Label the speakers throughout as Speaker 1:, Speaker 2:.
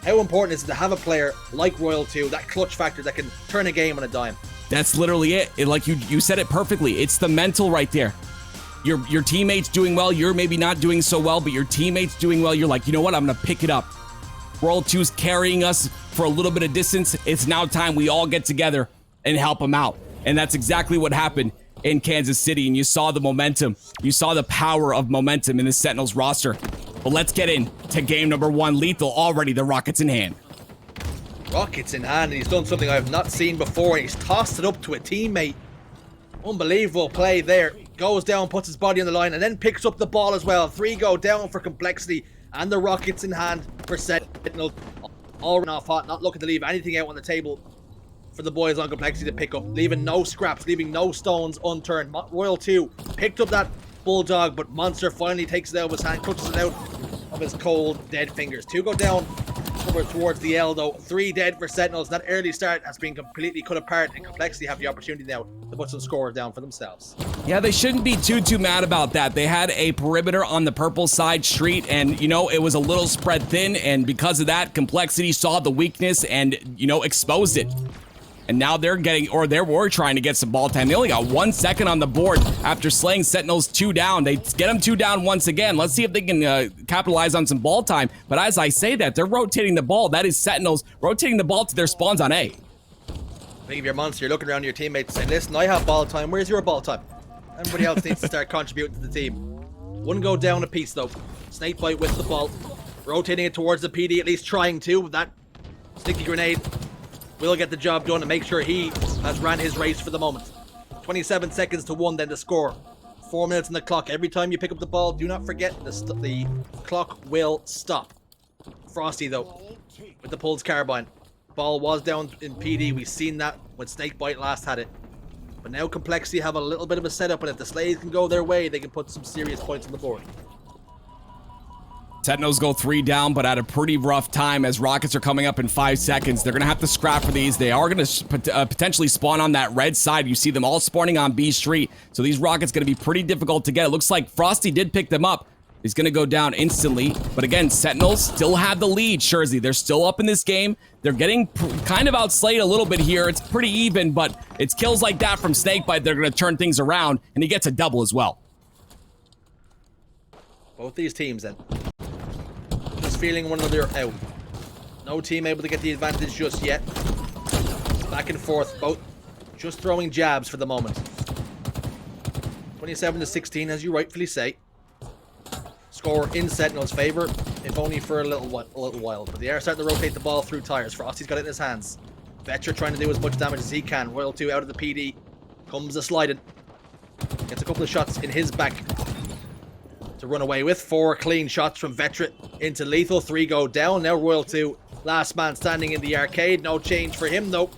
Speaker 1: How important is it to have a player like LethuL, that clutch factor that can turn a game on a dime?
Speaker 2: That's literally it. Like you said it perfectly. It's the mental right there. Your teammates doing well. You're maybe not doing so well, but your teammates doing well. You're like, you know what? I'm going to pick it up. LethuL's carrying us for a little bit of distance. It's now time we all get together and help them out. And that's exactly what happened in Kansas City. And you saw the momentum. You saw the power of momentum in the Sentinels roster. But let's get into game number 1. LethuL already the rockets in hand.
Speaker 1: Rockets in hand, and he's done something I have not seen before. He's tossed it up to a teammate. Unbelievable play there. Goes down, puts his body on the line, and then picks up the ball as well. 3 go down for Complexity, and the rockets in hand for Sentinels. All run off hot, not looking to leave anything out on the table for the boys on Complexity to pick up. Leaving no scraps, leaving no stones unturned. LethuL picked up that bulldog, but MoNsTcR finally takes it out of his hand, clutches it out of his cold, dead fingers. 2 go down over towards the L though. 3 dead for Sentinels. That early start has been completely cut apart, and Complexity have the opportunity now to put some score down for themselves.
Speaker 2: Yeah, they shouldn't be too mad about that. They had a perimeter on the purple side street, and, you know, it was a little spread thin, and because of that, Complexity saw the weakness and, you know, exposed it. And now they're getting, or they were trying to get some ball time. They only got 1 second on the board after slaying Sentinels 2 down. They get them 2 down once again. Let's see if they can capitalize on some ball time. But as I say that, they're rotating the ball. That is Sentinels rotating the ball to their spawns on A.
Speaker 1: I think if you're MoNsTcR, you're looking around your teammates saying, listen, I have ball time. Where's your ball time? Everybody else needs to start contributing to the team. 1 go down a piece though. SnakeBite with the ball. Rotating it towards the PD, at least trying to. With that sticky grenade will get the job done and make sure he has ran his race for the moment. 27 seconds to 1 then to score. 4 minutes on the clock. Every time you pick up the ball, do not forget the clock will stop. Frosty though, with the pulse carbine. Ball was down in PD. We've seen that when SnakeBite last had it. But now Complexity have a little bit of a setup, and if the Slays can go their way, they can put some serious points on the board.
Speaker 2: Sentinels go 3 down, but at a pretty rough time as rockets are coming up in 5 seconds. They're going to have to scrap for these. They are going to potentially spawn on that red side. You see them all spawning on B Street. So these rockets going to be pretty difficult to get. It looks like Frosty did pick them up. He's going to go down instantly. But again, Sentinels still have the lead, Shurzy. They're still up in this game. They're getting kind of outslayed a little bit here. It's pretty even, but it's kills like that from SnakeBite. They're going to turn things around, and he gets a double as well.
Speaker 1: Both these teams then just feeling one another out. No team able to get the advantage just yet. Back and forth, both just throwing jabs for the moment. 27-16, as you rightfully say. Score in Sentinel's favor, if only for a little while. But they are starting to rotate the ball through tires. Frosty's got it in his hands. Vetra trying to do as much damage as he can. LethuL out of the PD. Comes a sliding. Gets a couple of shots in his back to run away with. 4 clean shots from Vetra into LethuL. 3 go down. Now LethuL, last man standing in the arcade. No change for him though.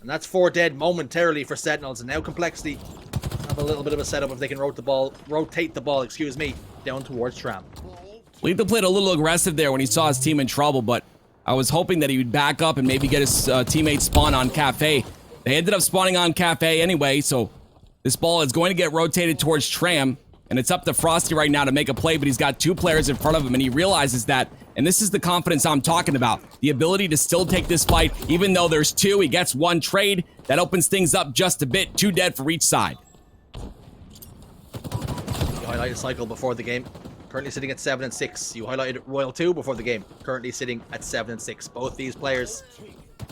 Speaker 1: And that's 4 dead momentarily for Sentinels. And now Complexity have a little bit of a setup if they can rotate the ball, excuse me, down towards Tram.
Speaker 2: LethuL played a little aggressive there when he saw his team in trouble, but I was hoping that he would back up and maybe get his teammates spawn on Cafe. They ended up spawning on Cafe anyway, so this ball is going to get rotated towards Tram, and it's up to Frosty right now to make a play, but he's got 2 players in front of him, and he realizes that, and this is the confidence I'm talking about, the ability to still take this fight, even though there's 2, he gets 1 trade, that opens things up just a bit, 2 dead for each side.
Speaker 1: You highlighted CyKul before the game, currently sitting at 7-6. You highlighted LethuL before the game, currently sitting at 7-6. Both these players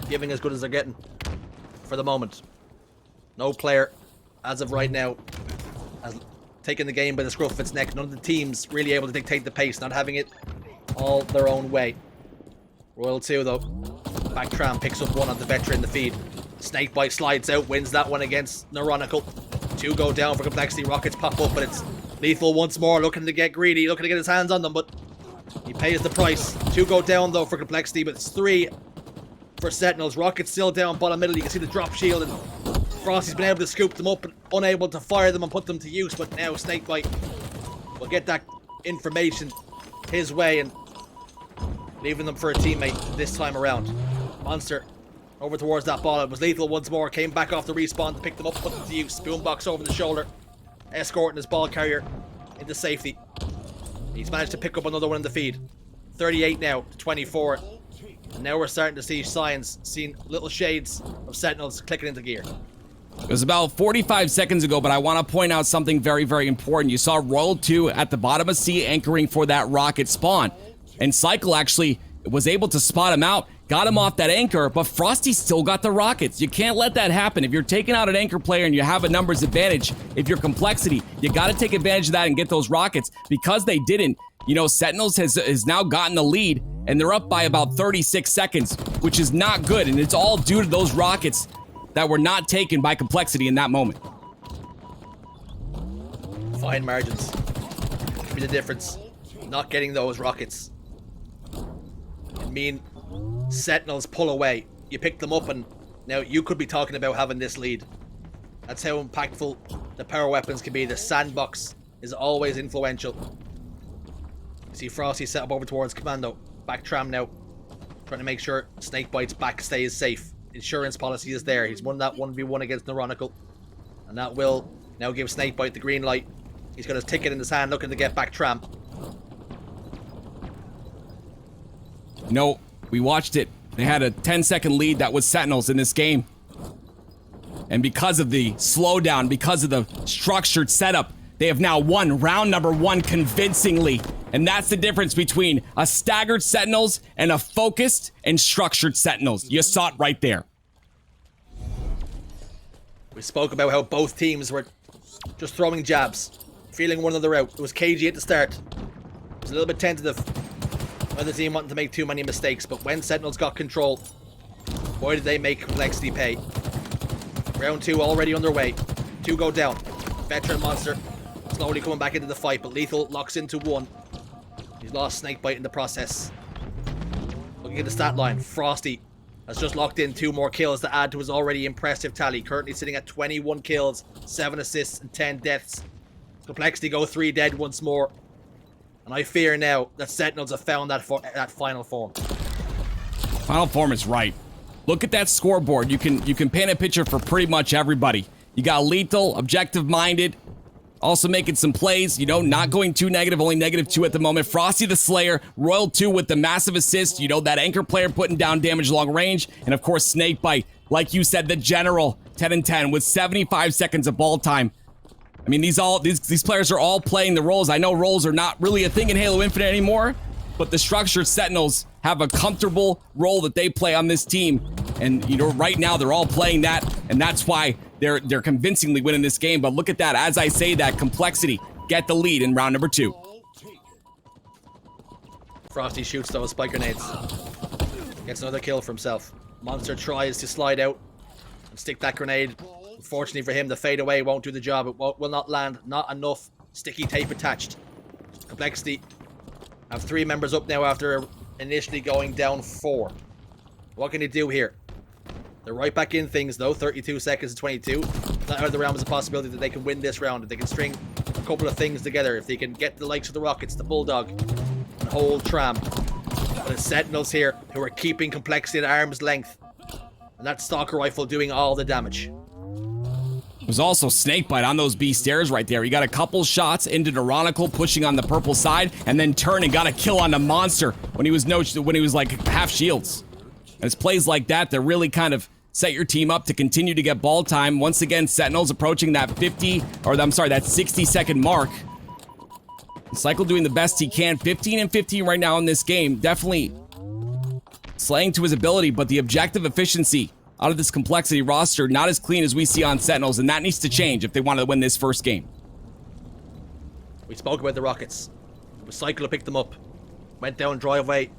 Speaker 1: giving as good as they're getting for the moment. No player, as of right now, has taken the game by the scruff of its neck. None of the teams really able to dictate the pace, not having it all their own way. LethuL though, back Tram picks up 1 on the Vetra in the feed. SnakeBite slides out, wins that one against Neuronical. 2 go down for Complexity. Rockets pop up, but it's LethuL once more, looking to get greedy, looking to get his hands on them, but he pays the price. 2 go down though for Complexity, but it's 3 for Sentinels. Rockets still down bottom middle. You can see the drop shield, and Frosty's been able to scoop them up, and unable to fire them and put them to use, but now SnakeBite will get that information his way and leaving them for a teammate this time around. MoNsTcR over towards that ball. It was LethuL once more, came back off the respawn to pick them up, put them to use. Boombox over the shoulder, escorting his ball carrier into safety. He's managed to pick up another one in the feed. 38 now to 24. And now we're starting to see signs, seeing little shades of Sentinels clicking into gear.
Speaker 2: It was about 45 seconds ago, but I want to point out something very, very important. You saw LethuL at the bottom of C anchoring for that rocket spawn. And CyKul actually was able to spot him out, got him off that anchor, but Frosty still got the rockets. You can't let that happen. If you're taking out an anchor player and you have a numbers advantage, if you're Complexity, you got to take advantage of that and get those rockets. Because they didn't, you know, Sentinels has now gotten the lead, and they're up by about 36 seconds, which is not good, and it's all due to those rockets that were not taken by Complexity in that moment.
Speaker 1: Fine margins. Could be the difference. Not getting those rockets. I mean, Sentinels pull away. You pick them up, and now you could be talking about having this lead. That's how impactful the power weapons can be. The sandbox is always influential. You see Frosty set up over towards Commando. Back tram now. Trying to make sure SnakeBite's back stays safe. Insurance policy is there. He's won that 1v1 against Neuronical. And that will now give SnakeBite the green light. He's got his ticket in his hand, looking to get back tram.
Speaker 2: No, we watched it. They had a 10-second lead. That was Sentinels in this game. And because of the slowdown, because of the structured setup, they have now won round number 1 convincingly. And that's the difference between a staggered Sentinels and a focused and structured Sentinels. You saw it right there.
Speaker 1: We spoke about how both teams were just throwing jabs, feeling one another out. It was cagey at the start. It was a little bit tentative. Other team wanting to make too many mistakes, but when Sentinels got control, boy did they make Complexity pay. Round 2 already underway. 2 go down. Vetra and MoNsTcR slowly coming back into the fight, but LethuL locks into 1. He's lost SnakeBite in the process. Looking at the stat line, Frosty has just locked in 2 more kills to add to his already impressive tally. Currently sitting at 21 kills, 7 assists, and 10 deaths. Complexity go 3 dead once more. And I fear now that Sentinels have found that final form.
Speaker 2: Final form is right. Look at that scoreboard. You can paint a picture for pretty much everybody. You got LethuL, objective-minded, also making some plays, you know, not going too negative, only -2 at the moment. Frosty the Slayer, LethuL with the massive assist, you know, that anchor player putting down damage long range, and of course SnakeBite, like you said, the general, 10 and 10 with 75 seconds of ball time. I mean, these players are all playing the roles. I know roles are not really a thing in Halo Infinite anymore, but the structured Sentinels have a comfortable role that they play on this team. And, you know, right now they're all playing that, and that's why they're convincingly winning this game. But look at that. As I say that, Complexity get the lead in round number 2.
Speaker 1: Frosty shoots those spike grenades. Gets another kill for himself. MoNsTcR tries to slide out and stick that grenade. Unfortunately for him, the fadeaway won't do the job. It will not land. Not enough sticky tape attached. Complexity have 3 members up now after initially going down 4. What can he do here? They're right back in things though. 32 seconds to 22. Not out of the realm is a possibility that they can win this round. If they can string a couple of things together. If they can get the likes of the Rockets, the Bulldog, and hold Tram. But it's Sentinels here who are keeping Complexity at arm's length. And that Stalker Rifle doing all the damage.
Speaker 2: There's also SnakeBite on those B stairs right there. He got a couple shots into Neuronical, pushing on the purple side, and then turned and got a kill on the MoNsTcR when he was like half shields. And it's plays like that that really kind of set your team up to continue to get ball time. Once again, Sentinels approaching that 60-second mark. CyKul doing the best he can. 15 and 15 right now in this game. Definitely slaying to his ability, but the objective efficiency out of this Complexity roster, not as clean as we see on Sentinels, and that needs to change if they want to win this first game.
Speaker 1: We spoke about the Rockets. It was CyKul who picked them up. Went down driveway,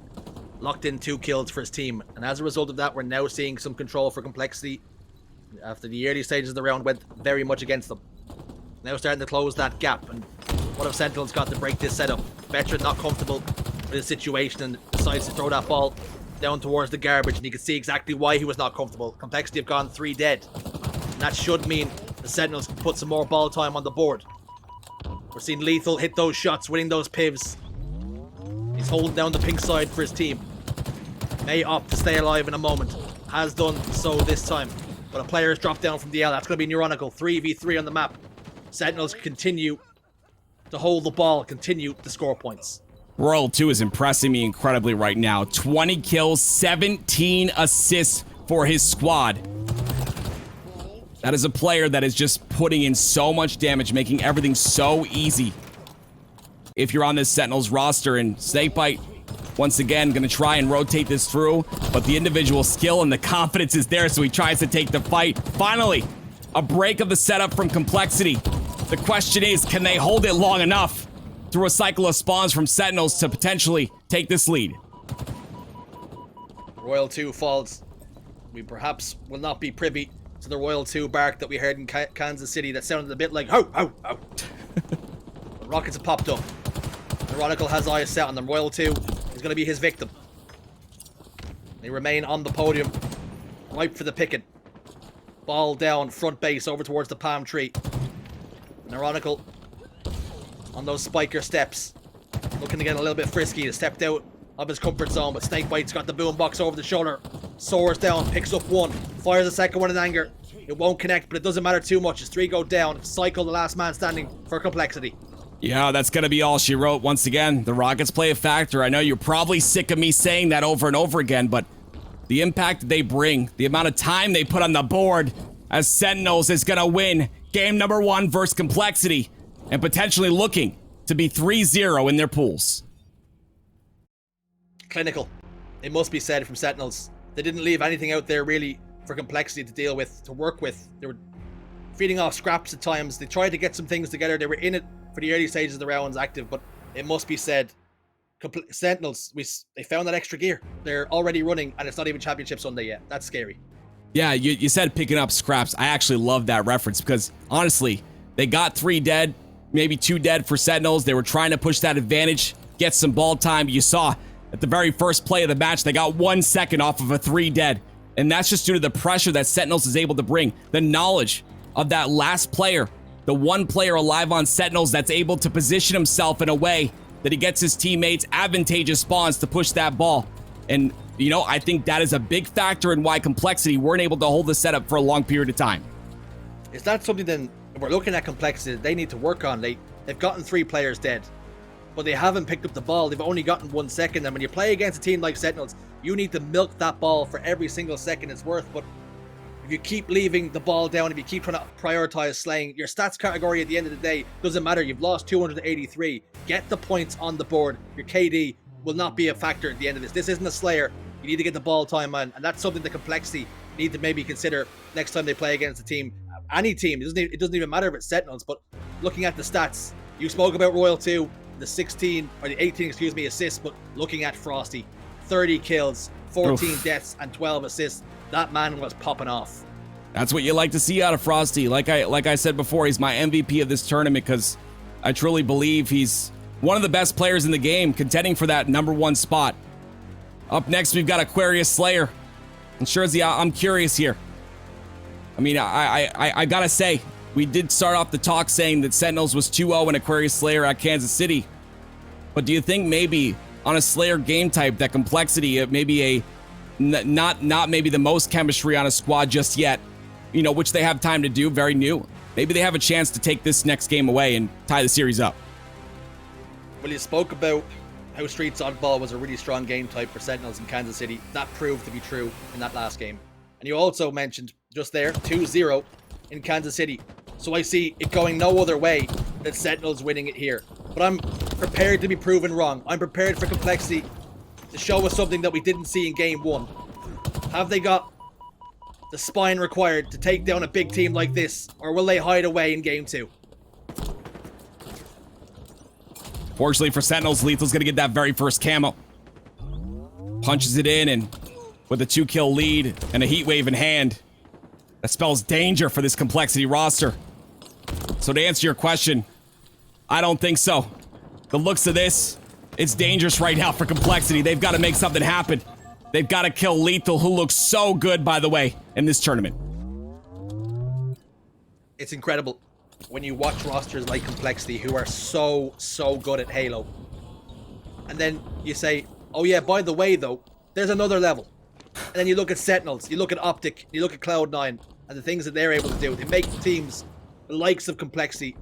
Speaker 1: locked in 2 kills for his team, and as a result of that, we're now seeing some control for Complexity. After the early stages of the round went very much against them. Now starting to close that gap, and what have Sentinels got to break this setup? Vetra not comfortable with his situation and decides to throw that ball down towards the garbage, and you can see exactly why he was not comfortable. Complexity have gone 3 dead. And that should mean the Sentinels can put some more ball time on the board. We're seeing LethuL hit those shots, winning those pivs. He's holding down the pink side for his team. May opt to stay alive in a moment. Has done so this time. But a player has dropped down from the L. That's going to be Neuronical. 3v3 on the map. Sentinels continue to hold the ball, continue to score points.
Speaker 2: Royal2 is impressing me incredibly right now. 20 kills, 17 assists for his squad. That is a player that is just putting in so much damage, making everything so easy. If you're on this Sentinels roster, and SnakeBite, once again, gonna try and rotate this through, but the individual skill and the confidence is there, so he tries to take the fight. Finally, a break of the setup from Complexity. The question is, can they hold it long enough through a cycle of spawns from Sentinels to potentially take this lead?
Speaker 1: Royal2 falls. We perhaps will not be privy to the Royal2 bark that we heard in Kansas City that sounded a bit like ho, ho, ho. The rockets have popped up. Neuronical has eyes set on them. Royal2 is going to be his victim. They remain on the podium, ripe for the picking. Ball down, front base, over towards the palm tree. Neuronical on those spiker steps, looking to get a little bit frisky. He stepped out of his comfort zone, but SnakeBite's got the boombox over the shoulder. Soars down, picks up one, fires a second one in anger. It won't connect, but it doesn't matter too much as 3 go down. CyKul, the last man standing for Complexity.
Speaker 2: Yeah, that's gonna be all she wrote. Once again, the Rockets play a factor. I know you're probably sick of me saying that over and over again, but the impact they bring, the amount of time they put on the board as Sentinels is gonna win game number 1 versus Complexity and potentially looking to be 3-0 in their pools.
Speaker 1: Clinical, it must be said, from Sentinels. They didn't leave anything out there really for Complexity to deal with, to work with. They were feeding off scraps at times. They tried to get some things together. They were in it for the early stages of the rounds active, but it must be said, Sentinels, they found that extra gear. They're already running, and it's not even Championship Sunday yet. That's scary.
Speaker 2: Yeah, you said picking up scraps. I actually love that reference because, honestly, they got 3 dead, maybe 2 dead for Sentinels. They were trying to push that advantage, get some ball time. You saw at the very first play of the match, they got 1 second off of a 3 dead. And that's just due to the pressure that Sentinels is able to bring. The knowledge of that last player, the one player alive on Sentinels that's able to position himself in a way that he gets his teammates advantageous spawns to push that ball. And, you know, I think that is a big factor in why Complexity weren't able to hold the setup for a long period of time.
Speaker 1: Is that something then, if we're looking at Complexity, they need to work on? They've gotten 3 players dead, but they haven't picked up the ball. They've only gotten 1 second. And when you play against a team like Sentinels, you need to milk that ball for every single second it's worth. But if you keep leaving the ball down, if you keep trying to prioritize slaying, your stats category at the end of the day doesn't matter. You've lost 283. Get the points on the board. Your KD will not be a factor at the end of this. This isn't a Slayer. You need to get the ball time, man. And that's something the Complexity need to maybe consider next time they play against a team. Any team. It doesn't even matter if it's Sentinels. But looking at the stats, you spoke about Royal2, the 18 assists, but looking at Frosty, 30 kills, 14 deaths, and 12 assists. That man was popping off.
Speaker 2: That's what you like to see out of Frosty. Like I said before, he's my MVP of this tournament because I truly believe he's one of the best players in the game, contending for that #1 spot. Up next, we've got Aquarius Slayer. And Shurzy, I'm curious here. I mean, I gotta say, we did start off the talk saying that Sentinels was 2-0 in Aquarius Slayer at Kansas City. But do you think maybe on a Slayer game type that Complexity, maybe not maybe the most chemistry on a squad just yet, you know, which they have time to do, very new. Maybe they have a chance to take this next game away and tie the series up.
Speaker 1: Well, you spoke about how Streets Oddball was a really strong game type for Sentinels in Kansas City. That proved to be true in that last game. And you also mentioned just there 2-0 in Kansas City. So I see it going no other way than Sentinels winning it here. But I'm prepared to be proven wrong. I'm prepared for Complexity to show us something that we didn't see in game 1. Have they got the spine required to take down a big team like this, or will they hide away in game 2?
Speaker 2: Fortunately for Sentinels, LethuL's gonna get that very first camo. Punches it in, and with a 2-kill lead and a heat wave in hand, that spells danger for this Complexity roster. So to answer your question, I don't think so. The looks of this, it's dangerous right now for Complexity. They've got to make something happen. They've got to kill LethuL, who looks so good, by the way, in this tournament.
Speaker 1: It's incredible when you watch rosters like Complexity who are so good at Halo. And then you say, oh yeah, by the way though, there's another level. And then you look at Sentinels, you look at Optic, you look at Cloud9, and the things that they're able to do. They make teams the likes of Complexity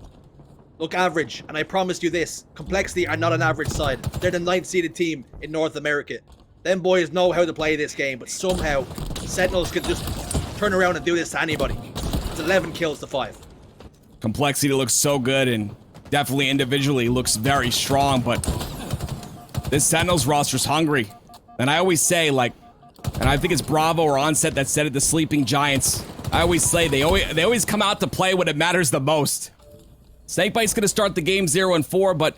Speaker 1: look average. And I promise you this, Complexity are not an average side. They're the 9th seeded team in North America. Them boys know how to play this game, but somehow Sentinels can just turn around and do this to anybody. It's 11 kills to 5.
Speaker 2: Complexity looks so good and definitely individually looks very strong, but this Sentinels roster's hungry. And I always say, like, and I think it's Bravo or Onset that said it, the Sleeping Giants. I always say they always come out to play when it matters the most. SnakeBite's gonna start the game 0-4, but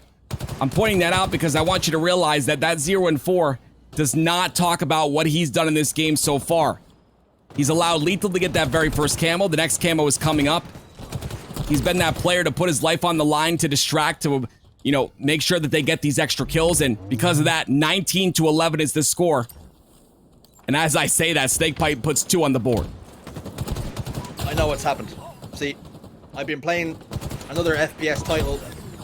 Speaker 2: I'm pointing that out because I want you to realize that 0-4 does not talk about what he's done in this game so far. He's allowed LethuL to get that very first camo. The next camo is coming up. He's been that player to put his life on the line, to distract, to, you know, make sure that they get these extra kills. And because of that, 19-11 is the score. And as I say that, SnakeBite puts 2 on the board.
Speaker 1: I know what's happened. See, I've been playing another FPS title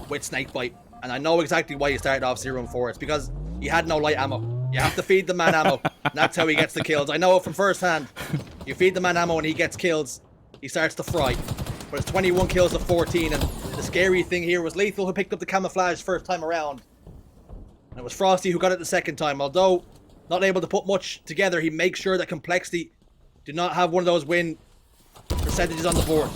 Speaker 1: with SnakeBite, and I know exactly why he started off 0-4. It's because he had no light ammo. You have to feed the man ammo, and that's how he gets the kills. I know it from first hand. You feed the man ammo and he gets kills, he starts to fry. But it's 21 kills to 14, and the scary thing here was LethuL who picked up the camouflage first time around. And it was Frosty who got it the second time. Although not able to put much together, he makes sure that Complexity do not have one of those win percentages on the board.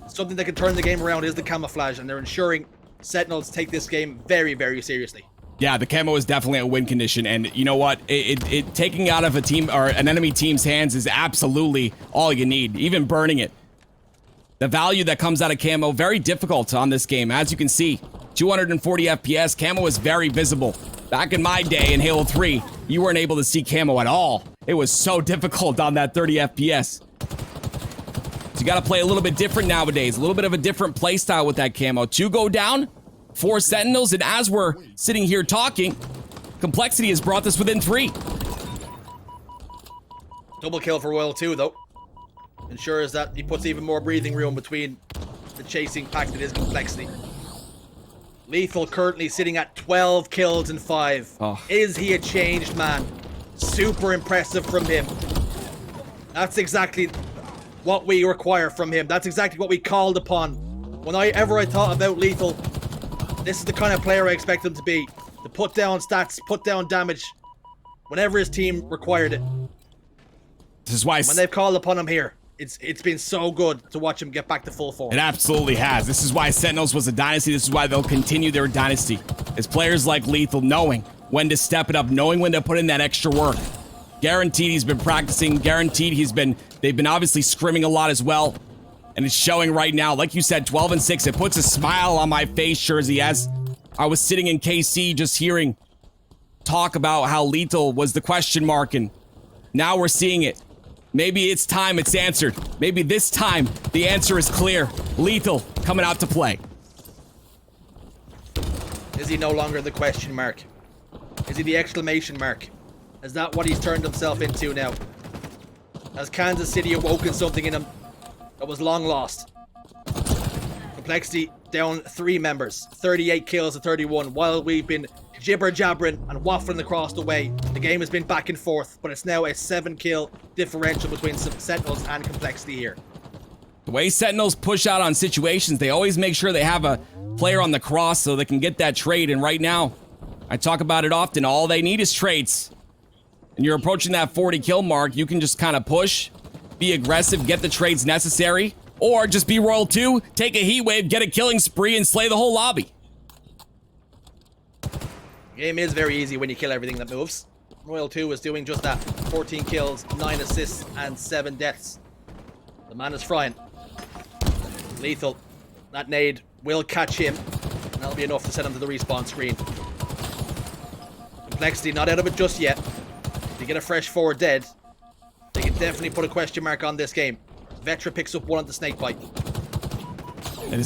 Speaker 1: Something that can turn the game around is the camouflage, and they're ensuring Sentinels take this game very, very seriously.
Speaker 2: Yeah, the camo is definitely a win condition, and you know what? It taking out of a team or an enemy team's hands is absolutely all you need, even burning it. The value that comes out of camo, very difficult on this game. As you can see, 240 FPS, camo is very visible. Back in my day in Halo 3, you weren't able to see camo at all. It was so difficult on that 30 FPS. So you gotta play a little bit different nowadays, a little bit of a different play style with that camo. 2 go down, 4 Sentinels, and as we're sitting here talking, Complexity has brought this within 3.
Speaker 1: Double kill for Royal 2, though. Ensures that he puts even more breathing room between the chasing pack that is Complexity. LethuL currently sitting at 12 kills and 5.
Speaker 2: Oh.
Speaker 1: Is he a changed man? Super impressive from him. That's exactly what we require from him. That's exactly what we called upon. Whenever I thought about LethuL, this is the kind of player I expect him to be. To put down stats, put down damage, whenever his team required it.
Speaker 2: This is why
Speaker 1: when they've called upon him here, it's been so good to watch him get back to full form.
Speaker 2: It absolutely has. This is why Sentinels was a dynasty. This is why they'll continue their dynasty. It's players like LethuL knowing when to step it up, knowing when to put in that extra work. Guaranteed he's been practicing. Guaranteed they've been obviously scrimming a lot as well. And it's showing right now. Like you said, 12-6. It puts a smile on my face, Jersey, as I was sitting in KC just hearing talk about how LethuL was the question mark, and now we're seeing it. Maybe it's time it's answered. Maybe this time the answer is clear. LethuL coming out to play.
Speaker 1: Is he no longer the question mark? Is he the exclamation mark? Is that what he's turned himself into now? Has Kansas City awoken something in him that was long lost? Complexity down 3 members, 38 kills to 31. While we've been jibber-jabbering and waffling across the way, the game has been back and forth, but it's now a 7-kill differential between Sentinels and Complexity here.
Speaker 2: The way Sentinels push out on situations, they always make sure they have a player on the cross so they can get that trade, and right now, I talk about it often, all they need is trades. And you're approaching that 40-kill mark, you can just kind of push, be aggressive, get the trades necessary, or just be Royal 2, take a heat wave, get a killing spree, and slay the whole lobby.
Speaker 1: Game is very easy when you kill everything that moves. Royal 2 is doing just that. 14 kills, 9 assists, and 7 deaths. The man is frying. LethuL. That nade will catch him, and that'll be enough to send him to the respawn screen. Complexity not out of it just yet. If they get a fresh 4 dead, they can definitely put a question mark on this game. Vetra picks up 1 on the SnakeBite.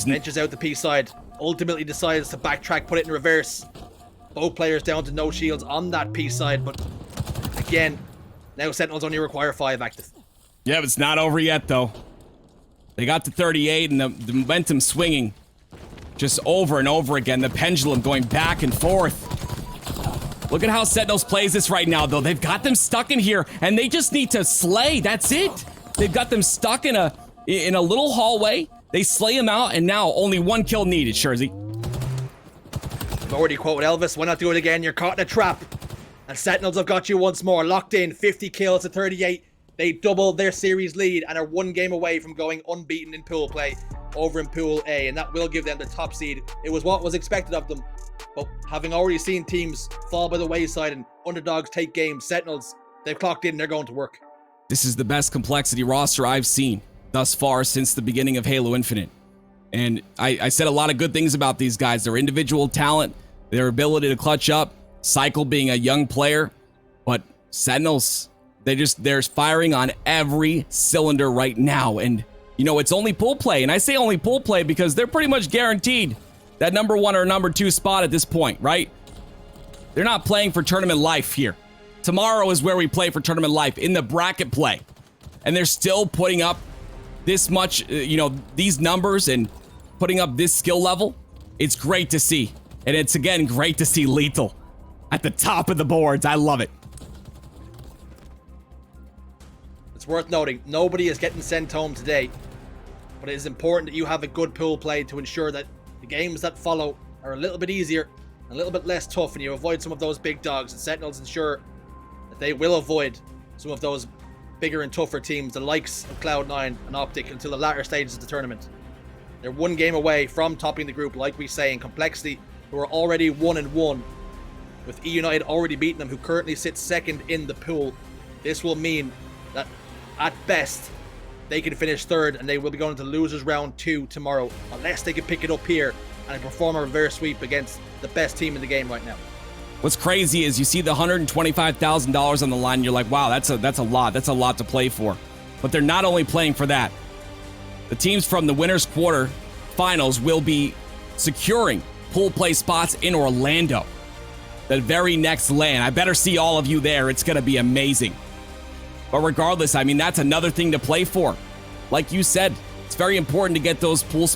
Speaker 1: Ventures out the P side. Ultimately decides to backtrack, put it in reverse. Both players down to no shields on that P side, but again, now Sentinels only require 5 active.
Speaker 2: Yeah, but it's not over yet, though. They got to 38, and the momentum swinging just over and over again. The pendulum going back and forth. Look at how Sentinels plays this right now, though. They've got them stuck in here, and they just need to slay. That's it. They've got them stuck in a little hallway. They slay him out, and now only 1 kill needed, Shurzy.
Speaker 1: I've already quoted Elvis. Why not do it again? You're caught in a trap. And Sentinels have got you once more. Locked in, 50 kills to 38. They doubled their series lead and are 1 game away from going unbeaten in pool play over in Pool A. And that will give them the top seed. It was what was expected of them. But having already seen teams fall by the wayside and underdogs take games, Sentinels, they've clocked in, they're going to work.
Speaker 2: This is the best complexity roster I've seen thus far since the beginning of Halo Infinite. And I said a lot of good things about these guys. Their individual talent, their ability to clutch up, CyKul being a young player. But Sentinels, they're firing on every cylinder right now. And, you know, it's only pool play. And I say only pool play because they're pretty much guaranteed that number 1 or number 2 spot at this point, right? They're not playing for tournament life here. Tomorrow is where we play for tournament life, in the bracket play. And they're still putting up this much, you know, these numbers and putting up this skill level. It's great to see. And it's, again, great to see LethuL at the top of the boards. I love it.
Speaker 1: It's worth noting, nobody is getting sent home today. But it is important that you have a good pool play to ensure that the games that follow are a little bit easier, a little bit less tough, and you avoid some of those big dogs. And Sentinels ensure that they will avoid some of those bigger and tougher teams, the likes of Cloud9 and Optic, until the latter stages of the tournament. They're 1 game away from topping the group, like we say, in Complexity, who are already 1-1, with E United already beating them, who currently sit 2nd in the pool. This will mean that, at best, they can finish 3rd, and they will be going to losers round 2 tomorrow, unless they can pick it up here and perform a reverse sweep against the best team in the game right now.
Speaker 2: What's crazy is you see the $125,000 on the line, and you're like, wow, that's a lot. That's a lot to play for. But they're not only playing for that. The teams from the winners quarter finals will be securing pool play spots in Orlando. The very next LAN. I better see all of you there. It's going to be amazing. But regardless, I mean, that's another thing to play for. Like you said, it's very important to get those pool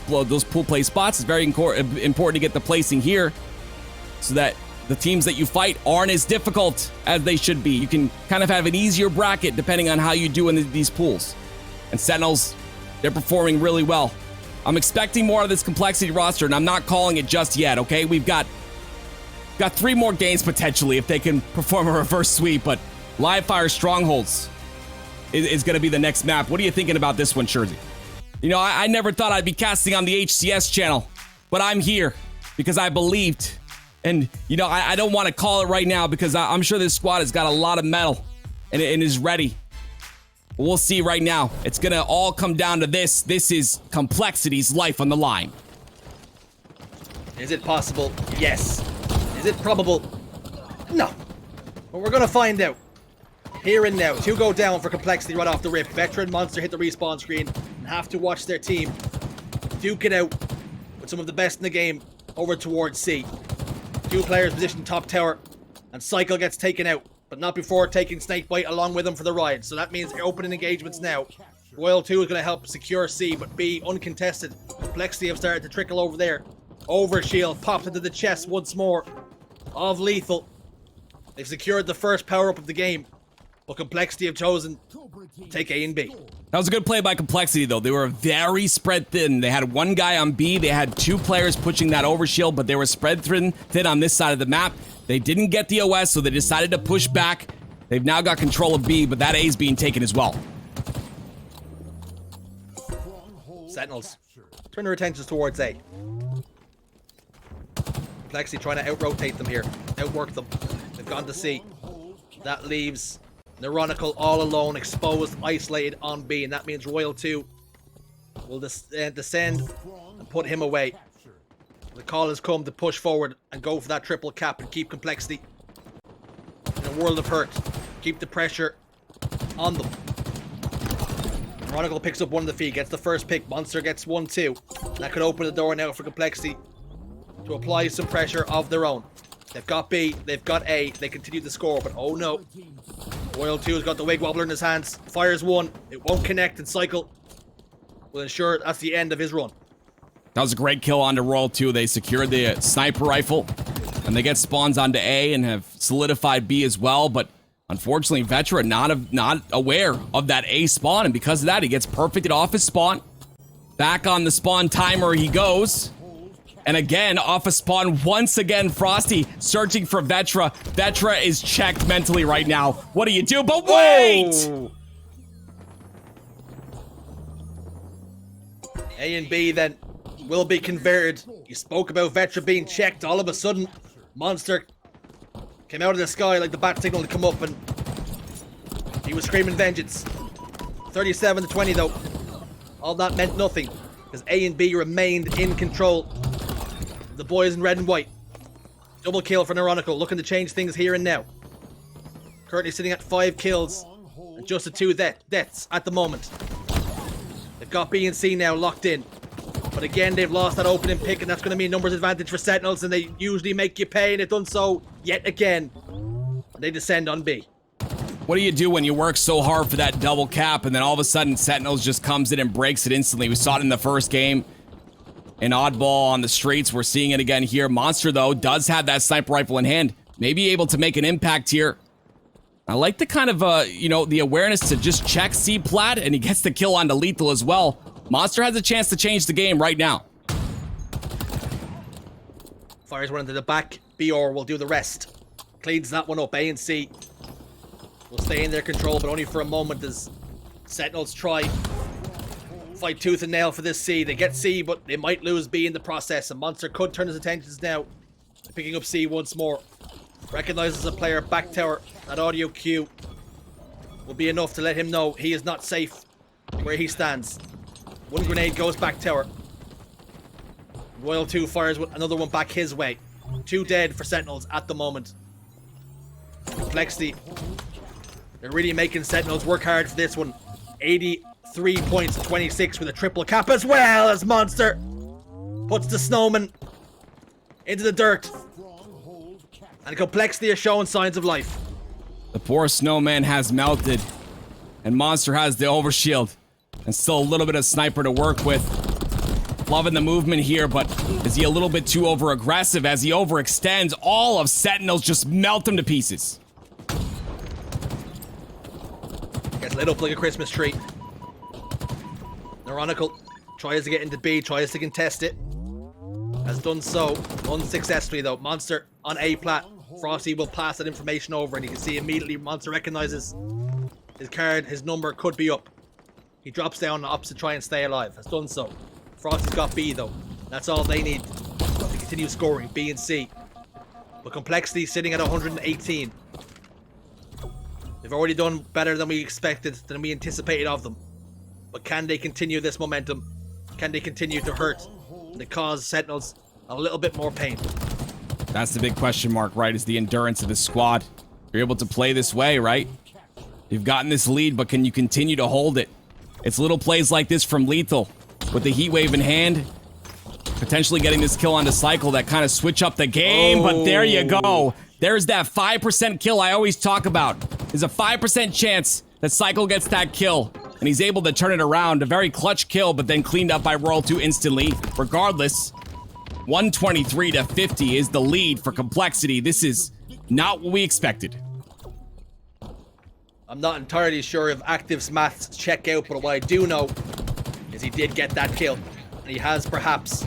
Speaker 2: play spots. It's very important to get the placing here so that the teams that you fight aren't as difficult as they should be. You can kind of have an easier bracket depending on how you do in these pools. And Sentinels, they're performing really well. I'm expecting more of this complexity roster, and I'm not calling it just yet, okay? We've got 3 more games potentially if they can perform a reverse sweep, but Livefire Strongholds is going to be the next map. What are you thinking about this one, Shurzy? You know, I never thought I'd be casting on the HCS channel, but I'm here because I believed. And, you know, I don't want to call it right now because I'm sure this squad has got a lot of metal and is ready. We'll see right now. It's going to all come down to this. This is Complexity's life on the line.
Speaker 1: Is it possible? Yes. Is it probable? No. But we're going to find out. Here and now. 2 go down for Complexity right off the rip. Vetra and MoNsTcR hit the respawn screen and have to watch their team duke it out with some of the best in the game over towards C. 2 players positioned top tower, and CyKul gets taken out, but not before taking SnakeBite along with him for the ride. So that means opening engagements now. Royal 2 is going to help secure C, but B uncontested. Complexity have started to trickle over there. Overshield popped into the chest once more of LethuL. They've secured the first power-up of the game, but Complexity have chosen to take A and B.
Speaker 2: That was a good play by Complexity, though. They were very spread thin. They had 1 guy on B. They had 2 players pushing that overshield, but they were spread thin on this side of the map. They didn't get the OS, so they decided to push back. They've now got control of B, but that A is being taken as well.
Speaker 1: Sentinels turn their attentions towards A. Complexity trying to out-rotate them here. Outwork them. They've gone to C. That leaves Neuronical all alone, exposed, isolated on B, and that means Royal 2 will descend and put him away. The call has come to push forward and go for that triple cap and keep Complexity in a world of hurt. Keep the pressure on them. Neuronical picks up 1 of the feed, gets the first pick. MoNsTcR gets 1 too. That could open the door now for Complexity to apply some pressure of their own. They've got B, they've got A, they continue to score, but oh no. Royal 2 has got the wig wobbler in his hands, fires 1, it won't connect, and CyKul will ensure that's the end of his run.
Speaker 2: That was a great kill onto Royal 2. They secured the sniper rifle, and they get spawns onto A and have solidified B as well, but unfortunately Vetra not aware of that A spawn, and because of that he gets perfected off his spawn. Back on the spawn timer he goes. And again, off a spawn once again, Frosty searching for Vetra. Vetra is checked mentally right now. What do you do? But wait!
Speaker 1: Oh. A and B then will be converted. You spoke about Vetra being checked. All of a sudden, MoNsTcR came out of the sky like the bat signal to come up, and he was screaming vengeance. 37-20 though. All that meant nothing, because A and B remained in control. The boys in red and white. Double kill for Neuronical, looking to change things here and now. Currently sitting at 5 kills and just the 2 deaths at the moment. They've got B and C now locked in. But again, they've lost that opening pick, and that's going to be a numbers advantage for Sentinels, and they usually make you pay, and they've done so yet again. And they descend on B.
Speaker 2: What do you do when you work so hard for that double cap, and then all of a sudden Sentinels just comes in and breaks it instantly? We saw it in the first game. In Oddball on the Streets, we're seeing it again here. MoNsTcR, though, does have that sniper rifle in hand. Maybe able to make an impact here. I like the kind of, you know, the awareness to just check C-Plat, and he gets the kill onto LethuL as well. MoNsTcR has a chance to change the game right now.
Speaker 1: Fires one into the back. BR will do the rest. Cleans that one up. A and C will stay in their control, but only for a moment as Sentinels try. Fight tooth and nail for this C. They get C, but they might lose B in the process, and MoNsTcR could turn his attentions now. Picking up C once more. Recognizes a player back tower. That audio cue will be enough to let him know he is not safe where he stands. One grenade goes back tower. LethuL fires another one back his way. 2 dead for Sentinels at the moment. Complexity. They're really making Sentinels work hard for this one. 83 points, 26 with a triple cap, as well as MoNsTcR puts the snowman into the dirt. And Complexity are showing signs of life.
Speaker 2: The poor snowman has melted, and MoNsTcR has the overshield, and still a little bit of sniper to work with. Loving the movement here, but is he a little bit too over-aggressive? As he overextends, all of Sentinels just melt him to pieces.
Speaker 1: Gets lit up like a Christmas tree. Neuronical tries to get into B, tries to contest it. Has done so unsuccessfully though. MoNsTcR on A plat. Frosty will pass that information over, and you can see immediately MoNsTcR recognizes his card, his number could be up. He drops down the ops to try and stay alive. Has done so. Frosty's got B though. That's all they need to continue scoring. B and C. But Complexity sitting at 118. They've already done better than we expected, than we anticipated of them. But can they continue this momentum? Can they continue to hurt and cause Sentinels a little bit more pain?
Speaker 2: That's the big question mark, right? Is the endurance of the squad. You're able to play this way, right? You've gotten this lead, but can you continue to hold it? It's little plays like this from LethuL with the heat wave in hand, potentially getting this kill onto CyKul that kind of switch up the game. But there you go. There's that 5% kill I always talk about. There's a 5% chance that CyKul gets that kill, and he's able to turn it around. A very clutch kill, but then cleaned up by LethuL instantly. Regardless, 123-50 is the lead for Complexity. This is not what we expected.
Speaker 1: I'm not entirely sure if Active's maths check out, but what I do know is he did get that kill. And he has perhaps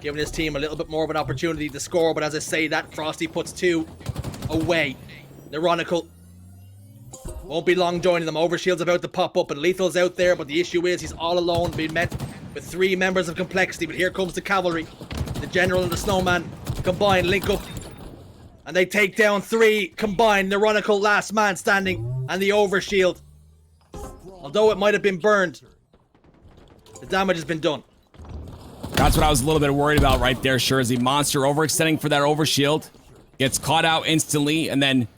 Speaker 1: given his team a little bit more of an opportunity to score, but as I say that, Frosty puts 2 away. Neuronical won't be long joining them. Overshield's about to pop up, and LethuL's out there, but the issue is he's all alone, being met with 3 members of Complexity. But here comes the cavalry. The General and the Snowman combine, link up, and they take down 3 combined. Neuronical last man standing, and the overshield, although it might have been burned, the damage has been done.
Speaker 2: That's what I was a little bit worried about right there, Shurzy. MoNsTcR overextending for that overshield. Gets caught out instantly, and then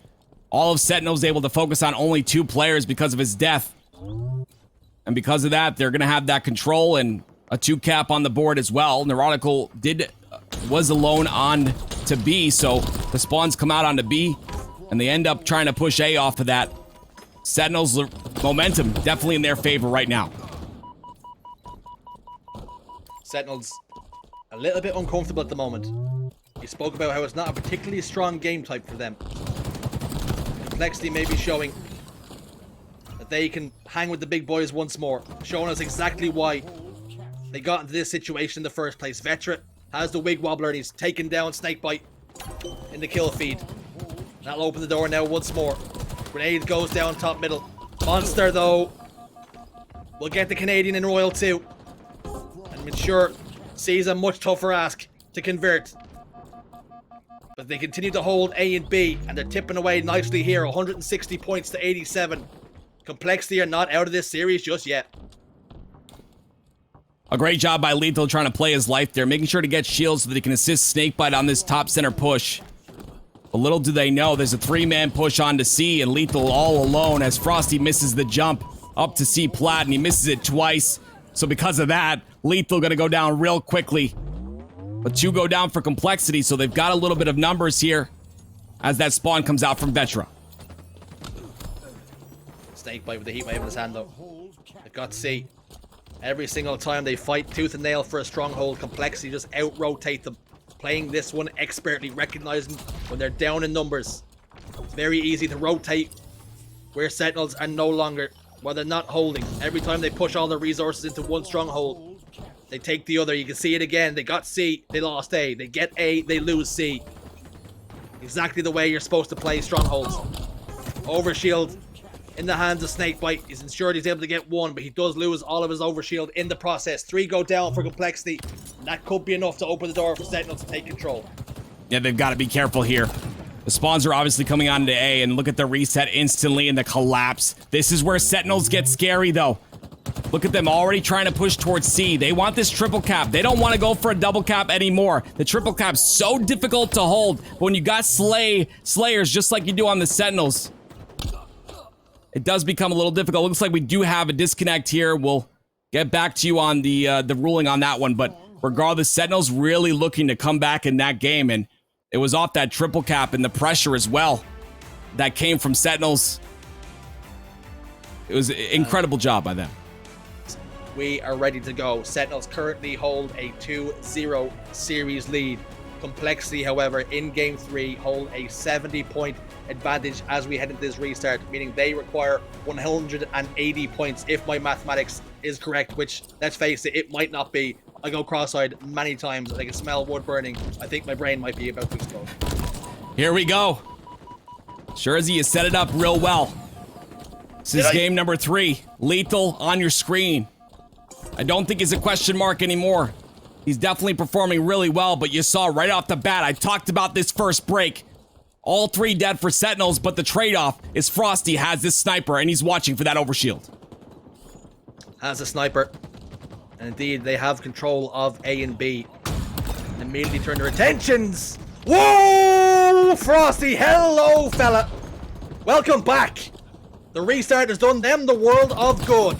Speaker 2: all of Sentinel's able to focus on only 2 players because of his death. And because of that, they're going to have that control and a 2 cap on the board as well. Neuronical was alone on to B, so the spawns come out onto B, and they end up trying to push A off of that. Sentinels' momentum definitely in their favor right now.
Speaker 1: Sentinels a little bit uncomfortable at the moment. You spoke about how it's not a particularly strong game type for them. Complexity may be showing that they can hang with the big boys once more, showing us exactly why they got into this situation in the first place. Vetra has the wig wobbler and he's taken down SnakeBite in the kill feed. That'll open the door now once more. Grenade goes down top middle. MoNsTcR though will get the Canadian in Royal 2. And MoNsTcR sees a much tougher ask to convert. But they continue to hold A and B, and they're tipping away nicely here. 160 points to 87. Complexity are not out of this series just yet.
Speaker 2: A great job by LethuL trying to play his life there, making sure to get shields so that he can assist SnakeBite on this top center push. But little do they know, there's a 3-man push on to C, and LethuL all alone as Frosty misses the jump up to C plat, and he misses it twice. So because of that, LethuL gonna go down real quickly. But 2 go down for Complexity, so they've got a little bit of numbers here as that spawn comes out from Vetra.
Speaker 1: SnakeBite with the heat wave in his hand though. They've got C. Every single time they fight tooth and nail for a stronghold, Complexity just out-rotate them. Playing this one expertly, recognizing when they're down in numbers. It's very easy to rotate where Sentinels are no longer, while they're not holding. Every time they push all their resources into one stronghold, they take the other. You can see it again. They got C, they lost A. They get A, they lose C. Exactly the way you're supposed to play strongholds. Overshield in the hands of SnakeBite. He's ensured he's able to get 1, but he does lose all of his overshield in the process. 3 go down for Complexity. And that could be enough to open the door for Sentinels to take control.
Speaker 2: Yeah, they've got to be careful here. The spawns are obviously coming on to A, and look at the reset instantly and the collapse. This is where Sentinels get scary, though. Look at them already trying to push towards C. They want this triple cap. They don't want to go for a double cap anymore. The triple cap's so difficult to hold, but when you got Slayers just like you do on the Sentinels, it does become a little difficult. Looks like we do have a disconnect here. We'll get back to you on the ruling on that one, but regardless, Sentinels really looking to come back in that game, and it was off that triple cap and the pressure as well that came from Sentinels. It was an incredible job by them.
Speaker 1: We are ready to go. Sentinels currently hold a 2-0 series lead. Complexity, however, in Game 3 hold a 70-point advantage as we head into this restart, meaning they require 180 points if my mathematics is correct, which, let's face it, it might not be. I go cross-eyed many times. I can smell wood burning. I think my brain might be about to explode.
Speaker 2: Here we go. Shurzy, you set it up real well. This is game number 3. LethuL on your screen. I don't think he's a question mark anymore. He's definitely performing really well, but you saw right off the bat, I talked about this first break. All 3 dead for Sentinels, but the trade-off is Frosty has this sniper, and he's watching for that overshield.
Speaker 1: Has a sniper. And indeed, they have control of A and B. And immediately turn their attentions. Whoa! Frosty, hello, fella. Welcome back. The restart has done them the world of good.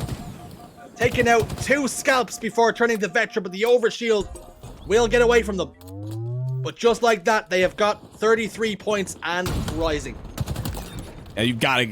Speaker 1: Taking out 2 scalps before turning to Vetra, but the overshield will get away from them. But just like that, they have got 33 points and rising.
Speaker 2: Yeah, you've got to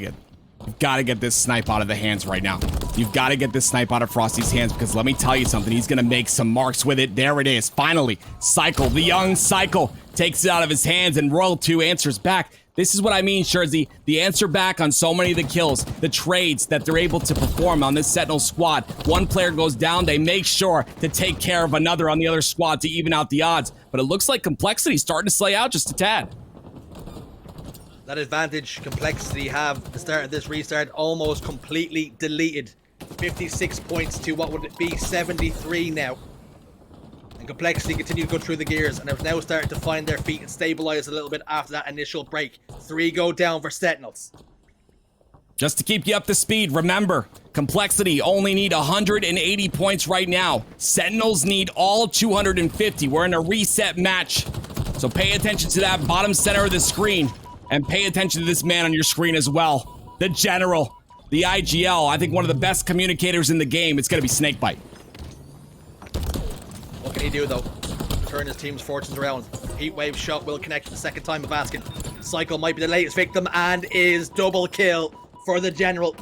Speaker 2: get this snipe out of the hands right now. You've got to get this snipe out of Frosty's hands, because let me tell you something, he's going to make some marks with it. There it is. Finally, CyKul, the young CyKul, takes it out of his hands, and Royal 2 answers back. This is what I mean, Shurzy. The answer back on so many of the kills, the trades that they're able to perform on this Sentinel squad. One player goes down, they make sure to take care of another on the other squad to even out the odds. But it looks like Complexity's starting to slay out just a tad.
Speaker 1: That advantage Complexity have at the start of this restart almost completely deleted. 56 points to what would it be, 73 now. And Complexity continue to go through the gears, and they're now starting to find their feet and stabilize a little bit after that initial break. 3 go down for Sentinels.
Speaker 2: Just to keep you up to speed, remember, Complexity only need 180 points right now. Sentinels need all 250. We're in a reset match. So pay attention to that bottom center of the screen, and pay attention to this man on your screen as well. The General, the IGL, I think one of the best communicators in the game. It's going to be SnakeBite.
Speaker 1: What can he do, though? Turn his team's fortunes around. Heatwave shot will connect the second time of asking. CyKul might be the latest victim and is double kill for the General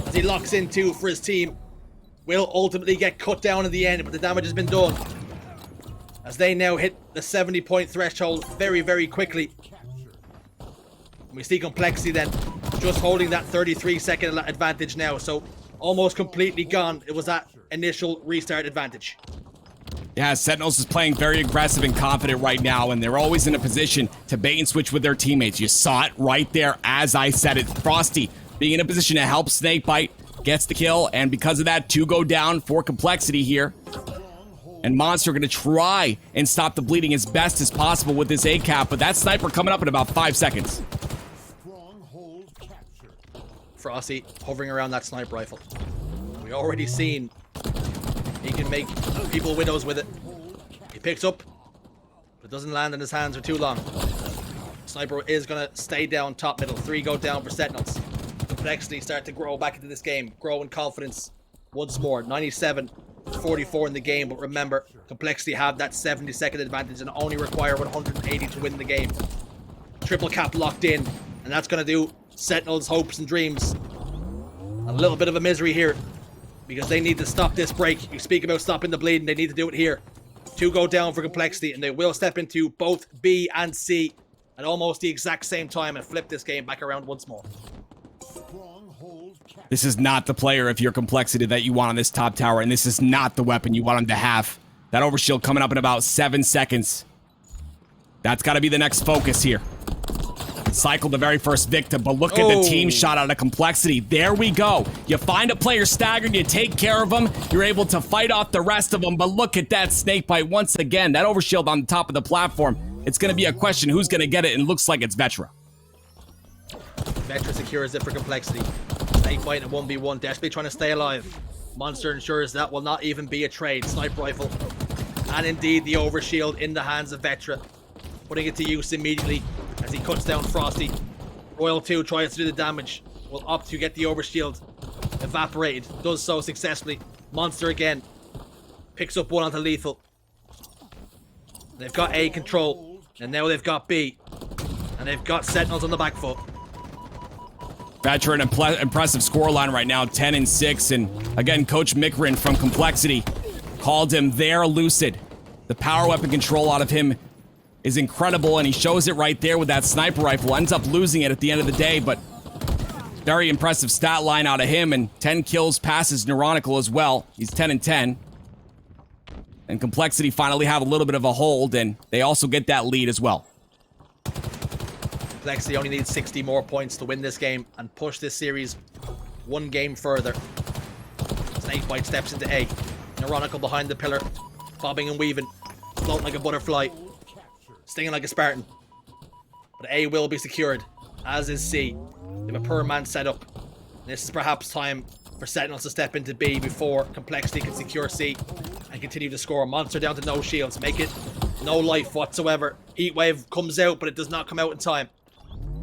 Speaker 1: as he locks in 2 for his team. Will ultimately get cut down in the end, but the damage has been done as they now hit the 70-point threshold very, very quickly. And we see Complexity then just holding that 33-second advantage now, so almost completely gone. It was that initial restart advantage.
Speaker 2: Yeah, Sentinels is playing very aggressive and confident right now, and they're always in a position to bait and switch with their teammates. You saw it right there as I said it. Frosty being in a position to help SnakeBite, gets the kill, and because of that, 2 go down for Complexity here. And MoNsTcR going to try and stop the bleeding as best as possible with this A-cap, but that sniper coming up in about 5 seconds.
Speaker 1: Frosty hovering around that sniper rifle. We already seen he can make people widows with it. He picks up, but it doesn't land in his hands for too long. Sniper is going to stay down top middle. 3 go down for Sentinels. Complexity start to grow back into this game. Grow in confidence once more. 97-44 in the game, but remember, Complexity have that 70-second advantage and only require 180 to win the game. Triple cap locked in, and that's going to do Sentinels' hopes and dreams a little bit of a misery here, because they need to stop this break. You speak about stopping the bleeding, they need to do it here. 2 go down for Complexity, and they will step into both B and C at almost the exact same time and flip this game back around once more.
Speaker 2: This is not the player, if you're Complexity, that you want on this top tower, and this is not the weapon you want him to have. That overshield coming up in about 7 seconds. That's got to be the next focus here. CyKul the very first victim, but look at the team shot out of Complexity. There we go. You find a player staggered, you take care of them, you're able to fight off the rest of them, but look at that SnakeBite once again. That overshield on the top of the platform. It's going to be a question who's going to get it, and looks like it's Vetra.
Speaker 1: Vetra secures it for Complexity. SnakeBite in a 1v1, desperately trying to stay alive. MoNsTcR ensures that will not even be a trade. Sniper rifle, and indeed the overshield in the hands of Vetra, putting it to use immediately as he cuts down Frosty. LethuL tries to do the damage, will opt to get the overshield evaporated, does so successfully. MoNsTcR again picks up one onto LethuL. They've got A control, and now they've got B, and they've got Sentinels on the back foot.
Speaker 2: Vetra an impressive scoreline right now, 10-6, and again, Coach Mikrin from Complexity called him there lucid. The power weapon control out of him is incredible, and he shows it right there with that sniper rifle. Ends up losing it at the end of the day, but very impressive stat line out of him, and 10 kills passes Neuronical as well. He's 10-10. And Complexity finally have a little bit of a hold, and they also get that lead as well.
Speaker 1: Complexity only needs 60 more points to win this game and push this series 1 game further. SnakeBite steps into A. Neuronical behind the pillar, bobbing and weaving, floating like a butterfly, stinging like a Spartan. But A will be secured, as is C. They have a per man set up. This is perhaps time for Sentinels to step into B before Complexity can secure C and continue to score. MoNsTcR down to no shields, make it no life whatsoever. Heatwave comes out, but it does not come out in time.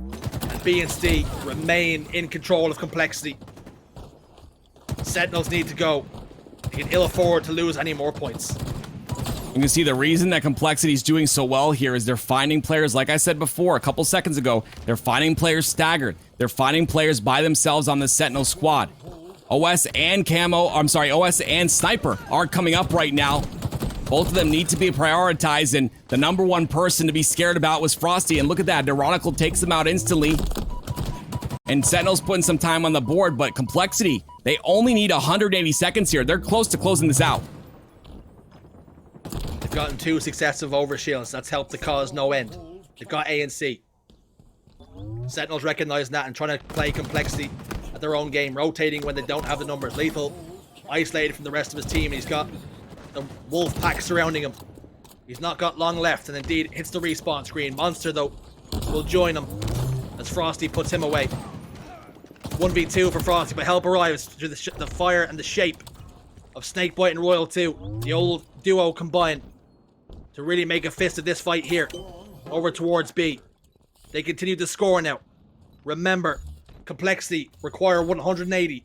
Speaker 1: And B and C remain in control of Complexity. Sentinels need to go. They can ill afford to lose any more points.
Speaker 2: You can see the reason that Complexity is doing so well here is they're finding players, like I said before, a couple seconds ago, they're finding players staggered. They're finding players by themselves on the Sentinel squad. OS and OS and Sniper are coming up right now. Both of them need to be prioritized, and the number 1 person to be scared about was Frosty, and look at that, Neuronical takes them out instantly. And Sentinel's putting some time on the board, but Complexity, they only need 180 seconds here. They're close to closing this out.
Speaker 1: They've gotten 2 successive overshields. That's helped the cause no end. They've got A and C. Sentinels recognizing that and trying to play Complexity at their own game, rotating when they don't have the numbers. LethuL isolated from the rest of his team. He's got the wolf pack surrounding him. He's not got long left, and indeed hits the respawn screen. MoNsTcR, though, will join him as Frosty puts him away. 1v2 for Frosty, but help arrives through the fire and the shape of SnakeBite and LethuL. The old duo combined to really make a fist of this fight here. Over towards B. They continue to score now. Remember, Complexity require 180.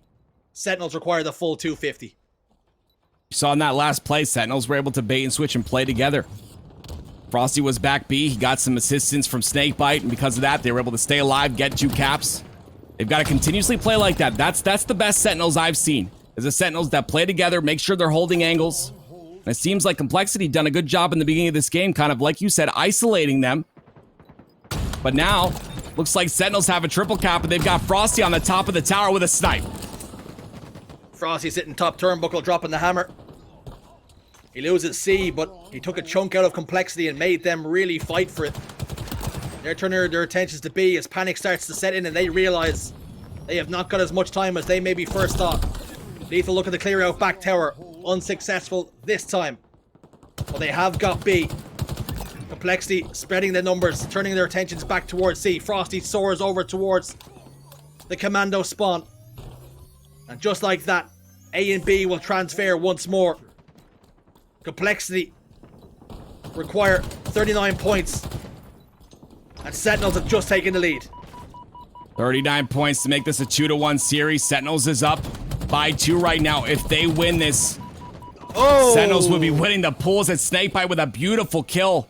Speaker 1: Sentinels require the full 250.
Speaker 2: You saw in that last play, Sentinels were able to bait and switch and play together. Frosty was back B. He got some assistance from SnakeBite, and because of that, they were able to stay alive, get 2 caps. They've got to continuously play like that. That's the best Sentinels I've seen. Is the Sentinels that play together, make sure they're holding angles. And it seems like Complexity done a good job in the beginning of this game, kind of like you said, isolating them. But now, looks like Sentinels have a triple cap, and they've got Frosty on the top of the tower with a snipe.
Speaker 1: Frosty sitting top turnbuckle, dropping the hammer. He loses C, but he took a chunk out of Complexity and made them really fight for it. They're turning their attentions to B as panic starts to set in and they realize they have not got as much time as they maybe first thought. LethuL looking to clear out back tower. Unsuccessful this time. But they have got B. Complexity spreading the numbers, turning their attentions back towards C. Frosty soars over towards the commando spawn. And just like that, A and B will transfer once more. Complexity require 39 points. And Sentinels have just taken the lead.
Speaker 2: 39 points to make this a 2-1 series. Sentinels is up by 2 right now. If they win this, Sentinels would be winning the pools at SnakeBite with a beautiful kill.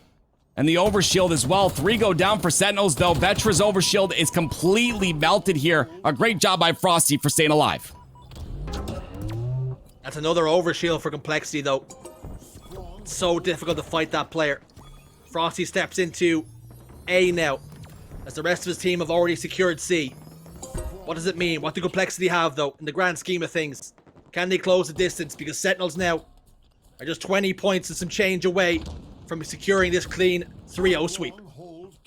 Speaker 2: And the overshield as well. 3 go down for Sentinels, though. Vetra's overshield is completely melted here. A great job by Frosty for staying alive.
Speaker 1: That's another overshield for Complexity, though. It's so difficult to fight that player. Frosty steps into A now, as the rest of his team have already secured C. What does it mean? What do Complexity have, though, in the grand scheme of things? Can they close the distance? Because Sentinels now are just 20 points and some change away from securing this clean 3-0 sweep.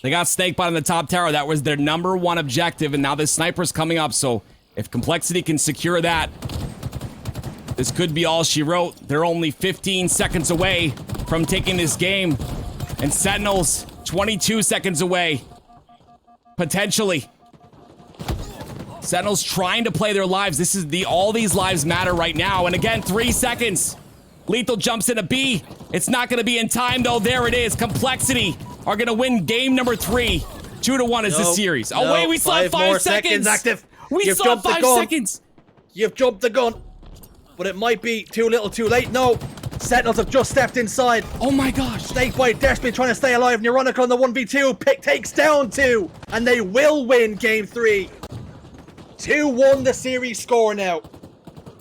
Speaker 2: They got SnakeBite on the top tower. That was their #1 objective, and now this sniper's coming up, so if Complexity can secure that, this could be all she wrote. They're only 15 seconds away from taking this game, and Sentinels 22 seconds away, potentially. Sentinels trying to play their lives. This is all these lives matter right now. And again, 3 seconds. LethuL jumps into B. It's not going to be in time, though. There it is. Complexity are going to win game number 3. 2-1 is the series. Oh, wait, we still have 5 seconds.
Speaker 1: Active.
Speaker 2: We still have 5 seconds.
Speaker 1: You've jumped the gun. But it might be too little too late. No. Sentinels have just stepped inside.
Speaker 2: Oh my gosh.
Speaker 1: SnakeBite desperately trying to stay alive. Neuronical in the 1v2. Pick takes down 2. And they will win game 3. 2-1 the series score now.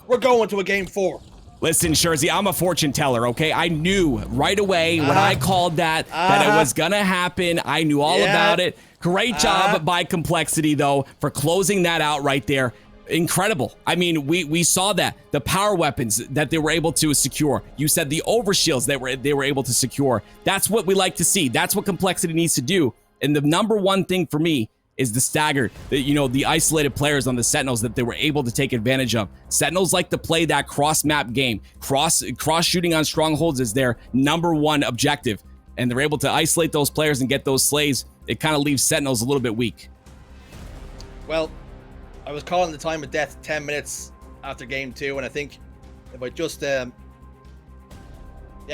Speaker 1: We're going to a game 4.
Speaker 2: Listen, Shurzy, I'm a fortune teller, okay? I knew right away when I called that it was gonna happen. I knew all about it. Great job by Complexity, though, for closing that out right there. Incredible. I mean, we saw that. The power weapons that they were able to secure. You said the overshields that they were able to secure. That's what we like to see. That's what Complexity needs to do. And the #1 thing for me is the stagger, the isolated players on the Sentinels that they were able to take advantage of. Sentinels like to play that cross-map game. Cross shooting on Strongholds is their #1 objective. And they're able to isolate those players and get those slays. It kind of leaves Sentinels a little bit weak.
Speaker 1: Well, I was calling the time of death 10 minutes after game 2, and I think if I just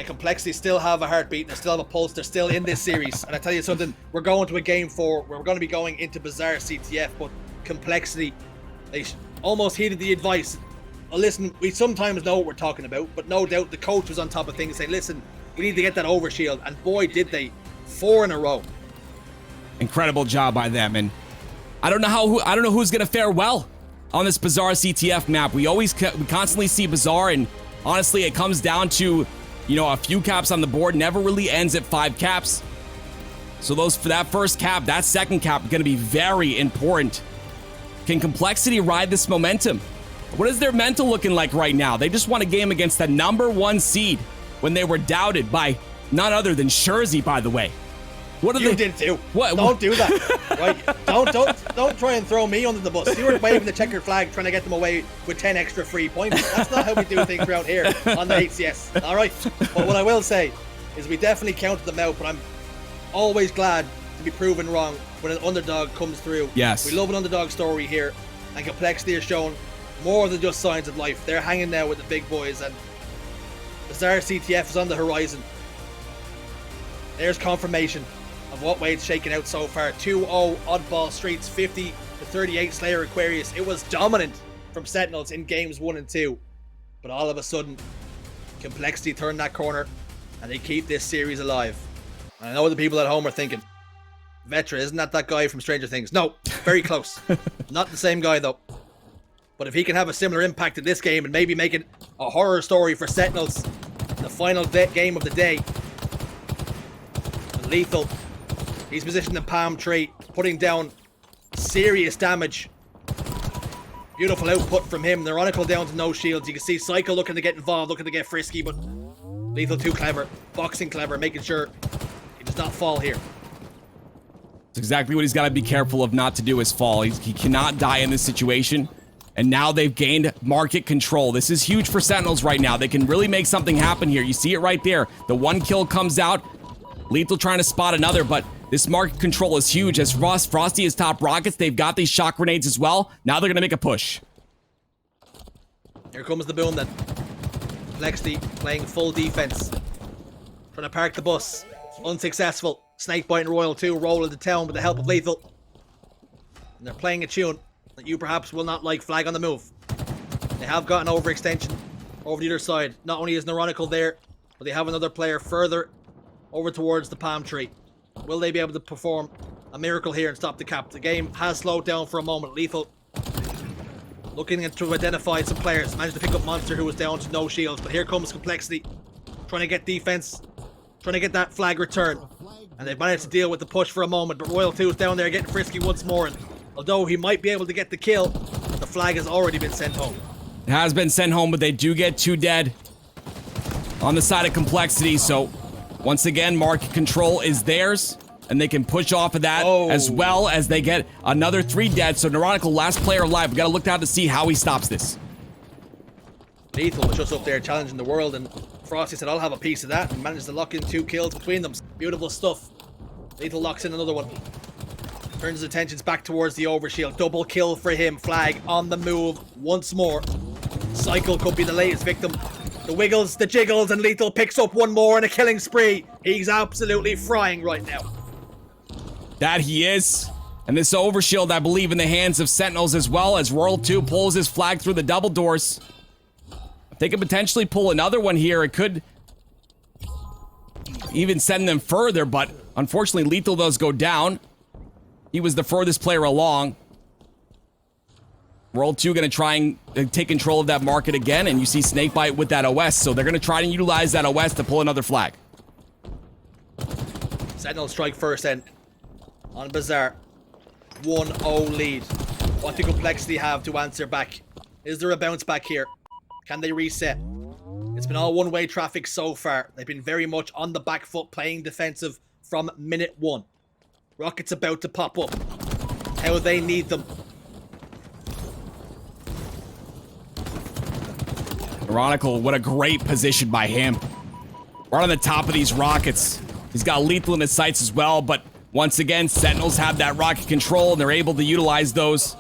Speaker 1: Complexity still have a heartbeat, they still have a pulse, they're still in this series. And I tell you something, we're going to a game 4 where we're going to be going into Bazaar CTF, but Complexity, they almost heeded the advice. Well, listen, we sometimes know what we're talking about, but no doubt the coach was on top of things saying, listen, we need to get that overshield, and boy did they. 4 in a row.
Speaker 2: Incredible job by them, and I don't know who's gonna fare well on this Bazaar CTF map. We constantly see Bazaar, and honestly, it comes down to a few caps on the board. Never really ends at 5 caps. So for that first cap, that second cap, going to be very important. Can Complexity ride this momentum? What is their mental looking like right now? They just won a game against the #1 seed when they were doubted by none other than Shurzy, by the way. What
Speaker 1: you did too. What? Don't do that. Right? Don't try and throw me under the bus. You were waving the checkered flag, trying to get them away with 10 extra free points. That's not how we do things around here on the HCS. All right. But what I will say is we definitely counted them out. But I'm always glad to be proven wrong when an underdog comes through.
Speaker 2: Yes.
Speaker 1: We love an underdog story here, and Complexity has shown more than just signs of life. They're hanging now with the big boys, and Bazaar CTF is on the horizon. There's confirmation of what way it's shaken out so far. 2-0 Oddball Streets, 50-38 Slayer Aquarius. It was dominant from Sentinels in games 1 and 2. But all of a sudden, Complexity turned that corner and they keep this series alive. And I know the people at home are thinking, Vetra, isn't that guy from Stranger Things? No, very close. Not the same guy though. But if he can have a similar impact in this game and maybe make it a horror story for Sentinels, the final game of the day, and LethuL, he's positioned in palm tree, putting down serious damage. Beautiful output from him. Neuronical down to no shields. You can see CyKul looking to get involved, looking to get frisky, but LethuL too clever, boxing clever, making sure he does not fall here.
Speaker 2: It's exactly what he's got to be careful of not to do is fall. He cannot die in this situation. And now they've gained market control. This is huge for Sentinels right now. They can really make something happen here. You see it right there. The one kill comes out. LethuL trying to spot another, but this market control is huge. As Frosty is top rockets, they've got these shock grenades as well. Now they're going to make a push.
Speaker 1: Here comes the boom then. Complexity playing full defense. Trying to park the bus. Unsuccessful. SnakeBite and Royal2 roll into town with the help of LethuL. And they're playing a tune that you perhaps will not like. Flag on the move. They have got an overextension over the other side. Not only is Neuronical there, but they have another player further over towards the palm tree. Will they be able to perform a miracle here and stop the cap? The game has slowed down for a moment. LethuL looking to identify some players. Managed to pick up MoNsTcR, who was down to no shields. But here comes Complexity. Trying to get defense. Trying to get that flag return. And they've managed to deal with the push for a moment. But Royal2 is down there getting frisky once more. And although he might be able to get the kill, the flag has already been sent home.
Speaker 2: It has been sent home, but they do get 2 dead on the side of Complexity. So once again, market control is theirs. And they can push off of that as well as they get another 3 dead. So Neuronical, last player alive. We got to look down to see how he stops this.
Speaker 1: LethuL was just up there challenging the world, and Frosty said, I'll have a piece of that, and managed to lock in 2 kills between them. Beautiful stuff. LethuL locks in another one. Turns his attentions back towards the overshield. Double kill for him. Flag on the move once more. CyKul could be the latest victim. The wiggles, the jiggles, and LethuL picks up one more in a killing spree. He's absolutely frying right now.
Speaker 2: That he is. And this overshield, I believe, in the hands of Sentinels as well, as Royal2 pulls his flag through the double doors. If they could potentially pull another one here, it could even send them further, but unfortunately, LethuL does go down. He was the furthest player along. Royal2 going to try and take control of that market again, and you see SnakeBite with that OS, so they're going to try to utilize that OS to pull another flag.
Speaker 1: Sentinels strike first then. On Bazaar. 1-0 lead. What do Complexity have to answer back? Is there a bounce back here? Can they reset? It's been all one-way traffic so far. They've been very much on the back foot, playing defensive from minute 1. Rockets about to pop up. How they need them.
Speaker 2: Neuronical, what a great position by him. Right on the top of these rockets. He's got LethuL in his sights as well, but once again, Sentinels have that rocket control, and they're able to utilize those.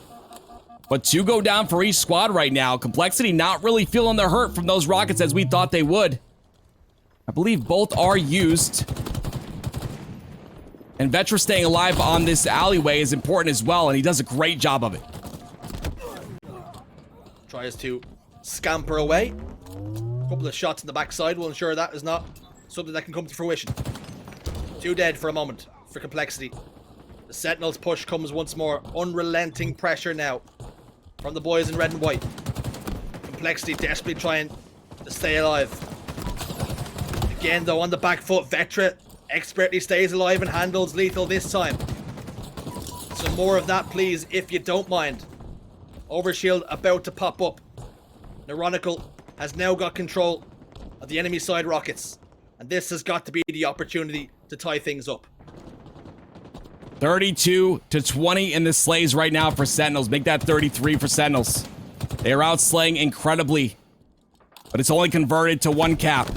Speaker 2: But 2 go down for each squad right now. Complexity not really feeling the hurt from those rockets as we thought they would. I believe both are used. And Vetra staying alive on this alleyway is important as well, and he does a great job of it.
Speaker 1: Tries to scamper away. A couple of shots in the backside will ensure that is not something that can come to fruition. 2 dead for a moment for Complexity. The Sentinels push comes once more. Unrelenting pressure now from the boys in red and white. Complexity desperately trying to stay alive. Again though, on the back foot, Vetra expertly stays alive and handles LethuL this time. Some more of that please, if you don't mind. Overshield about to pop up. Neuronical has now got control of the enemy side rockets. And this has got to be the opportunity to tie things up.
Speaker 2: 32-20 in the slays right now for Sentinels. Make that 33 for Sentinels. They are out slaying incredibly. But it's only converted to 1 cap.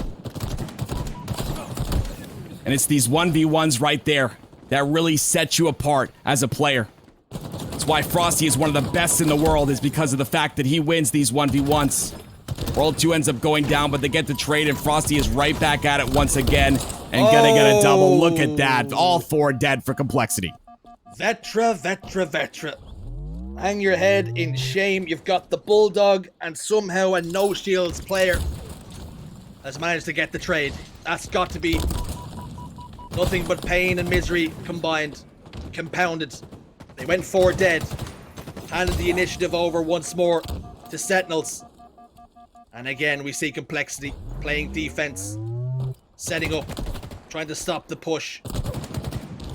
Speaker 2: And it's these 1v1s right there that really set you apart as a player. That's why Frosty is one of the best in the world, is because of the fact that he wins these 1v1s. Royal2 ends up going down, but they get the trade, and Frosty is right back at it once again. And gonna get a double. Look at that. All 4 dead for Complexity.
Speaker 1: Vetra, Vetra, Vetra. Hang your head in shame. You've got the Bulldog, and somehow a no-shields player has managed to get the trade. That's got to be nothing but pain and misery combined. Compounded. They went 4 dead. Handed the initiative over once more to Sentinels. And again, we see Complexity playing defense. Setting up. Trying to stop the push.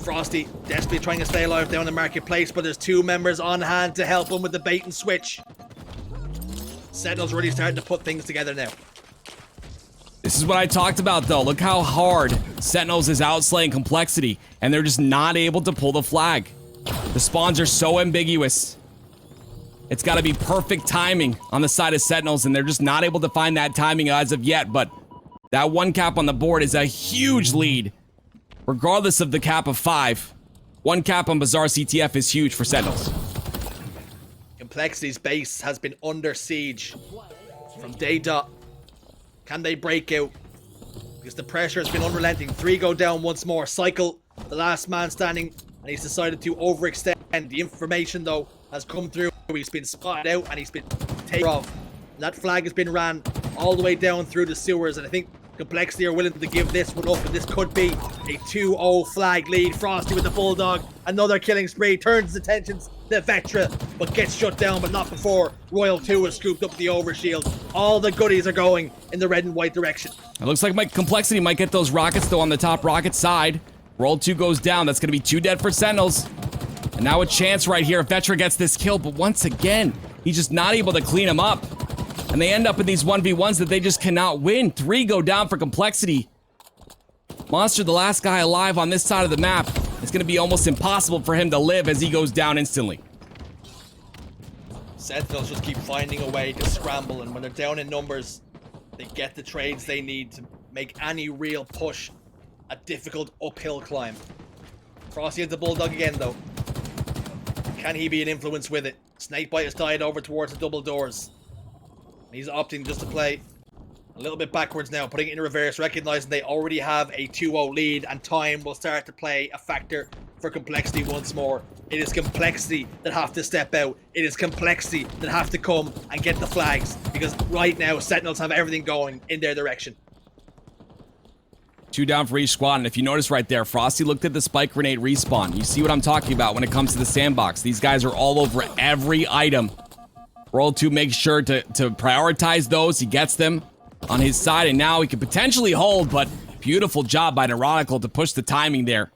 Speaker 1: Frosty desperately trying to stay alive down the marketplace, but there's 2 members on hand to help him with the bait and switch. Sentinels really starting to put things together now.
Speaker 2: This is what I talked about, though. Look how hard Sentinels is outslaying Complexity, and they're just not able to pull the flag. The spawns are so ambiguous. It's got to be perfect timing on the side of Sentinels, and they're just not able to find that timing as of yet, but that 1 cap on the board is a huge lead. Regardless of the cap of 5, 1 cap on Bazaar CTF is huge for Sentinels.
Speaker 1: Complexity's base has been under siege from day dot. Can they break out? Because the pressure has been unrelenting. 3 go down once more. CyKul, the last man standing, and he's decided to overextend. The information, though, has come through. He's been spotted out and he's been taken off. That flag has been ran all the way down through the sewers, and I think Complexity are willing to give this one up, and this could be a 2-0 flag lead. Frosty with the Bulldog, another killing spree, turns his attentions to Vetra, but gets shut down, but not before LethuL has scooped up the overshield. All the goodies are going in the red and white direction.
Speaker 2: It looks like Complexity might get those rockets, though, on the top rocket side. LethuL goes down. That's going to be 2 dead for Sentinels. And now a chance right here if Vetra gets this kill, but once again, he's just not able to clean him up. And they end up in these 1v1s that they just cannot win. 3 go down for Complexity. MoNsTcR, the last guy alive on this side of the map. It's going to be almost impossible for him to live as he goes down instantly.
Speaker 1: Sentinels just keep finding a way to scramble, and when they're down in numbers, they get the trades they need to make any real push a difficult uphill climb. Frosty has the Bulldog again, though. Can he be an influence with it? SnakeBite has died over towards the double doors. He's opting just to play a little bit backwards now, putting it in reverse, recognizing they already have a 2-0 lead, and time will start to play a factor for Complexity once more. It is Complexity that have to step out. It is Complexity that have to come and get the flags, because right now Sentinels have everything going in their direction.
Speaker 2: 2 down for each squad, and if you notice right there, Frosty looked at the spike grenade respawn. You see what I'm talking about when it comes to the sandbox. These guys are all over every item. LethuL makes sure to prioritize those. He gets them on his side, and now he can potentially hold, but beautiful job by Neuronical to push the timing there.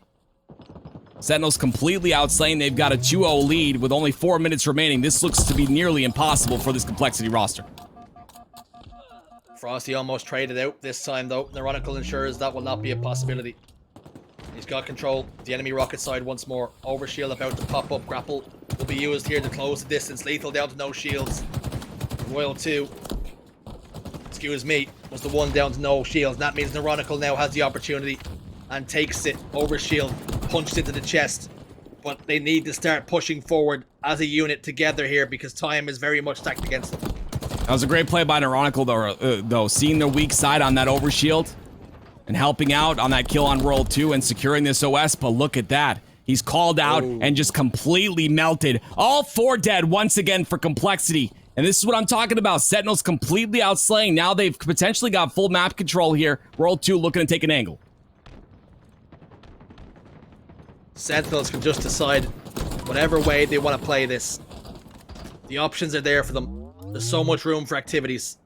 Speaker 2: Sentinels completely outslain. They've got a 2-0 lead with only 4 minutes remaining. This looks to be nearly impossible for this Complexity roster.
Speaker 1: Frosty almost traded out this time, though. Neuronical ensures that will not be a possibility. He's got control. The enemy rocket side once more. Overshield about to pop up. Grapple will be used here to close the distance. LethuL down to no shields. LethuL, excuse me, was the one down to no shields. That means Neuronical now has the opportunity and takes it. Overshield punched into the chest. But they need to start pushing forward as a unit together here, because time is very much stacked against them.
Speaker 2: That was a great play by Neuronical, though, seeing their weak side on that overshield and helping out on that kill on LethuL and securing this OS, but look at that. He's called out and just completely melted. All 4 dead once again for Complexity. And this is what I'm talking about. Sentinels completely outslaying. Now they've potentially got full map control here. LethuL looking to take an angle.
Speaker 1: Sentinels can just decide whatever way they want to play this. The options are there for them. There's so much room for activities.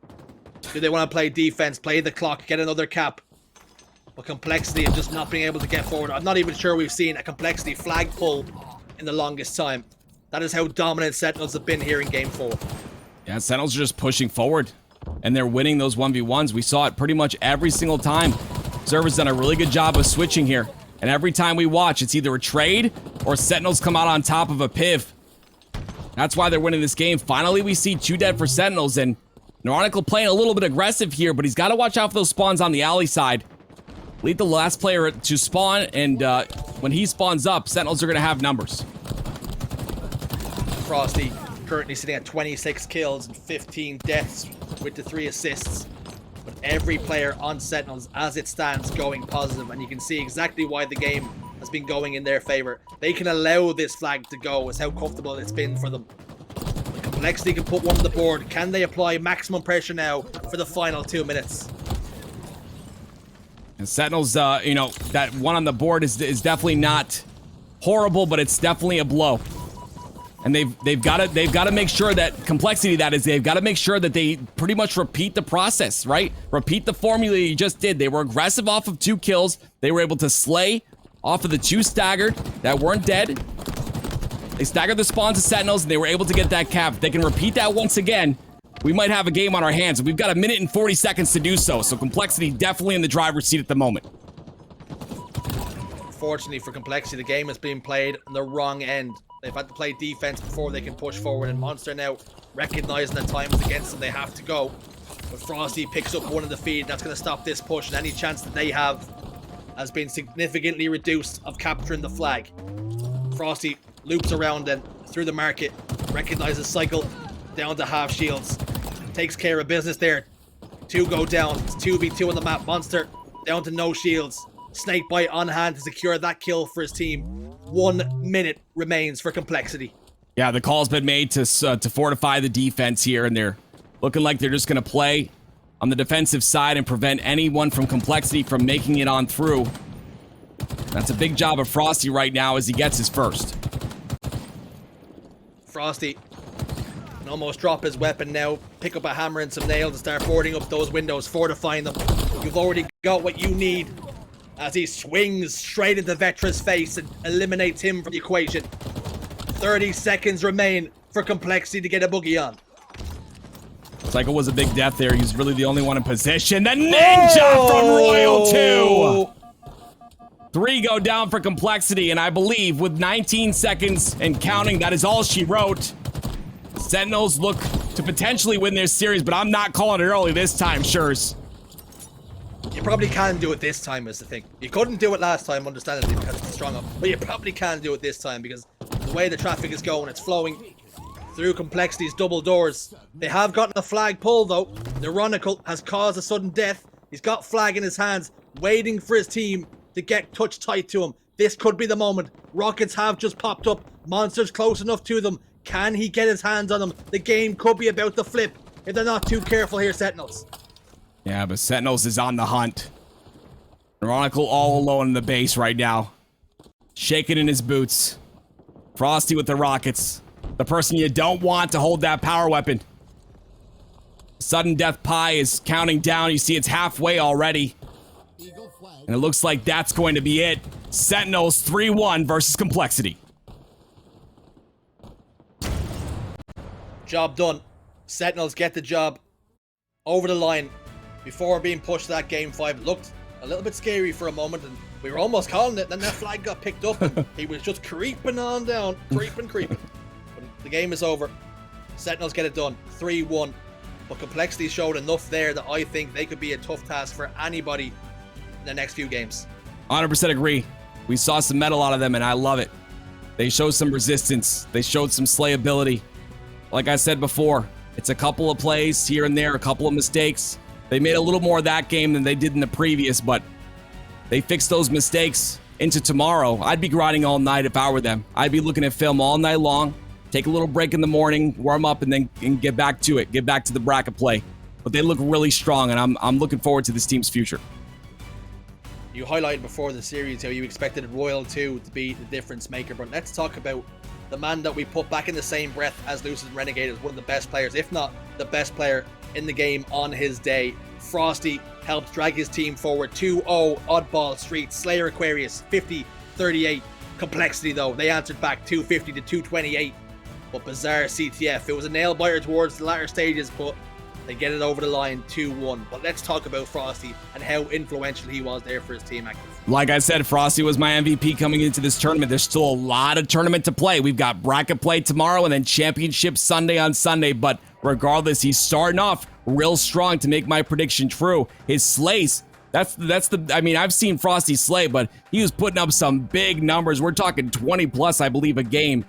Speaker 1: Do they want to play defense, play the clock, get another cap? But Complexity and just not being able to get forward. I'm not even sure we've seen a Complexity flag pull in the longest time. That is how dominant Sentinels have been here in Game 4.
Speaker 2: Yeah, Sentinels are just pushing forward, and they're winning those 1v1s. We saw it pretty much every single time. Server's done a really good job of switching here. And every time we watch, it's either a trade or Sentinels come out on top of a piv. That's why they're winning this game. Finally, we see 2 dead for Sentinels, and Neuronical playing a little bit aggressive here, but he's got to watch out for those spawns on the alley side. Lead the last player to spawn, and when he spawns up, Sentinels are going to have numbers.
Speaker 1: Frosty currently sitting at 26 kills and 15 deaths with the 3 assists. But every player on Sentinels, as it stands, going positive, and you can see exactly why the game has been going in their favor. They can allow this flag to go, as how comfortable it's been for them. The Complexity can put one on the board. Can they apply maximum pressure now for the final 2 minutes?
Speaker 2: And Sentinels, you know, that one on the board is definitely not horrible, but it's definitely a blow. And they've got to make sure that Complexity, that is, they've got to make sure that they pretty much repeat the process, right? Repeat the formula you just did. They were aggressive off of 2 kills. They were able to slay off of the 2 staggered that weren't dead. They staggered the spawns of Sentinels, and they were able to get that cap. If they can repeat that once again, we might have a game on our hands. We've got 1 minute and 40 seconds to do so. So Complexity definitely in the driver's seat at the moment.
Speaker 1: Fortunately for Complexity, the game is being played on the wrong end. They've had to play defense before they can push forward, and MoNsTcR now recognizing that time is against them, they have to go. But Frosty picks up one of the feed. That's going to stop this push, and any chance that they have has been significantly reduced of capturing the flag. Frosty loops around then through the market, recognizes CyKul down to half shields, takes care of business there. 2 go down. It's 2v2 on the map. MoNsTcR down to no shields. SnakeBite on hand to secure that kill for his team. 1 minute remains for Complexity.
Speaker 2: Yeah, the call's been made to fortify the defense here, and they're looking like they're just going to play on the defensive side and prevent anyone from Complexity from making it on through. That's a big job of Frosty right now as he gets his first.
Speaker 1: Frosty can almost drop his weapon now, pick up a hammer and some nails and start boarding up those windows, fortifying them. You've already got what you need as he swings straight into Vetra's face and eliminates him from the equation. 30 seconds remain for Complexity to get a boogie on.
Speaker 2: CyKul was a big death there. He's really the only one in position. The ninja from Royal 2! 3 go down for Complexity, and I believe with 19 seconds and counting, that is all she wrote. Sentinels look to potentially win this series, but I'm not calling it early this time, Shurs.
Speaker 1: You probably can do it this time is the thing. You couldn't do it last time, understandably, because it's strong up. But you probably can do it this time because the way the traffic is going, it's flowing through Complexity's double doors. They have gotten a flag pull though. Neuronical has caused a sudden death. He's got flag in his hands, waiting for his team to get touch tight to him. This could be the moment. Rockets have just popped up. MoNsTcR's close enough to them. Can he get his hands on them? The game could be about to flip if they're not too careful here, Sentinels.
Speaker 2: Yeah, but Sentinels is on the hunt. Neuronical all alone in the base right now. Shaking in his boots. Frosty with the rockets. The person you don't want to hold that power weapon. Sudden Death Pie is counting down. You see it's halfway already. And it looks like that's going to be it. Sentinels 3-1 versus Complexity.
Speaker 1: Job done. Sentinels get the job over the line before being pushed to that game 5. It looked a little bit scary for a moment, and we were almost calling it. Then that flag got picked up, and he was just creeping on down. Creeping. But the game is over. Sentinels get it done. 3-1. But Complexity showed enough there that I think they could be a tough task for anybody in the next few games.
Speaker 2: 100% agree. We saw some metal out of them, and I love it. They showed some resistance. They showed some slayability. Like I said before, it's a couple of plays here and there, a couple of mistakes. They made a little more of that game than they did in the previous, but they fixed those mistakes into tomorrow. I'd be grinding all night if I were them. I'd be looking at film all night long, take a little break in the morning, warm up, and then get back to it, get back to the bracket play. But they look really strong, and I'm looking forward to this team's future.
Speaker 1: You highlighted before the series how you expected Royal 2 to be the difference maker, but let's talk about the man that we put back in the same breath as Lucid Renegade as one of the best players, if not the best player in the game on his day. Frosty helped drag his team forward 2-0. Oddball Streets, Slayer Aquarius 50-38. Complexity though, they answered back 250 to 228. But Bazaar CTF, it was a nail biter towards the latter stages, but they get it over the line 2-1. But let's talk about Frosty and how influential he was there for his team active.
Speaker 2: Like I said, Frosty was my MVP coming into this tournament. There's still a lot of tournament to play. We've got bracket play tomorrow and then championship Sunday on Sunday. But regardless, he's starting off real strong to make my prediction true. His slays, I mean, I've seen Frosty slay, but he was putting up some big numbers. We're talking 20 plus, I believe, a game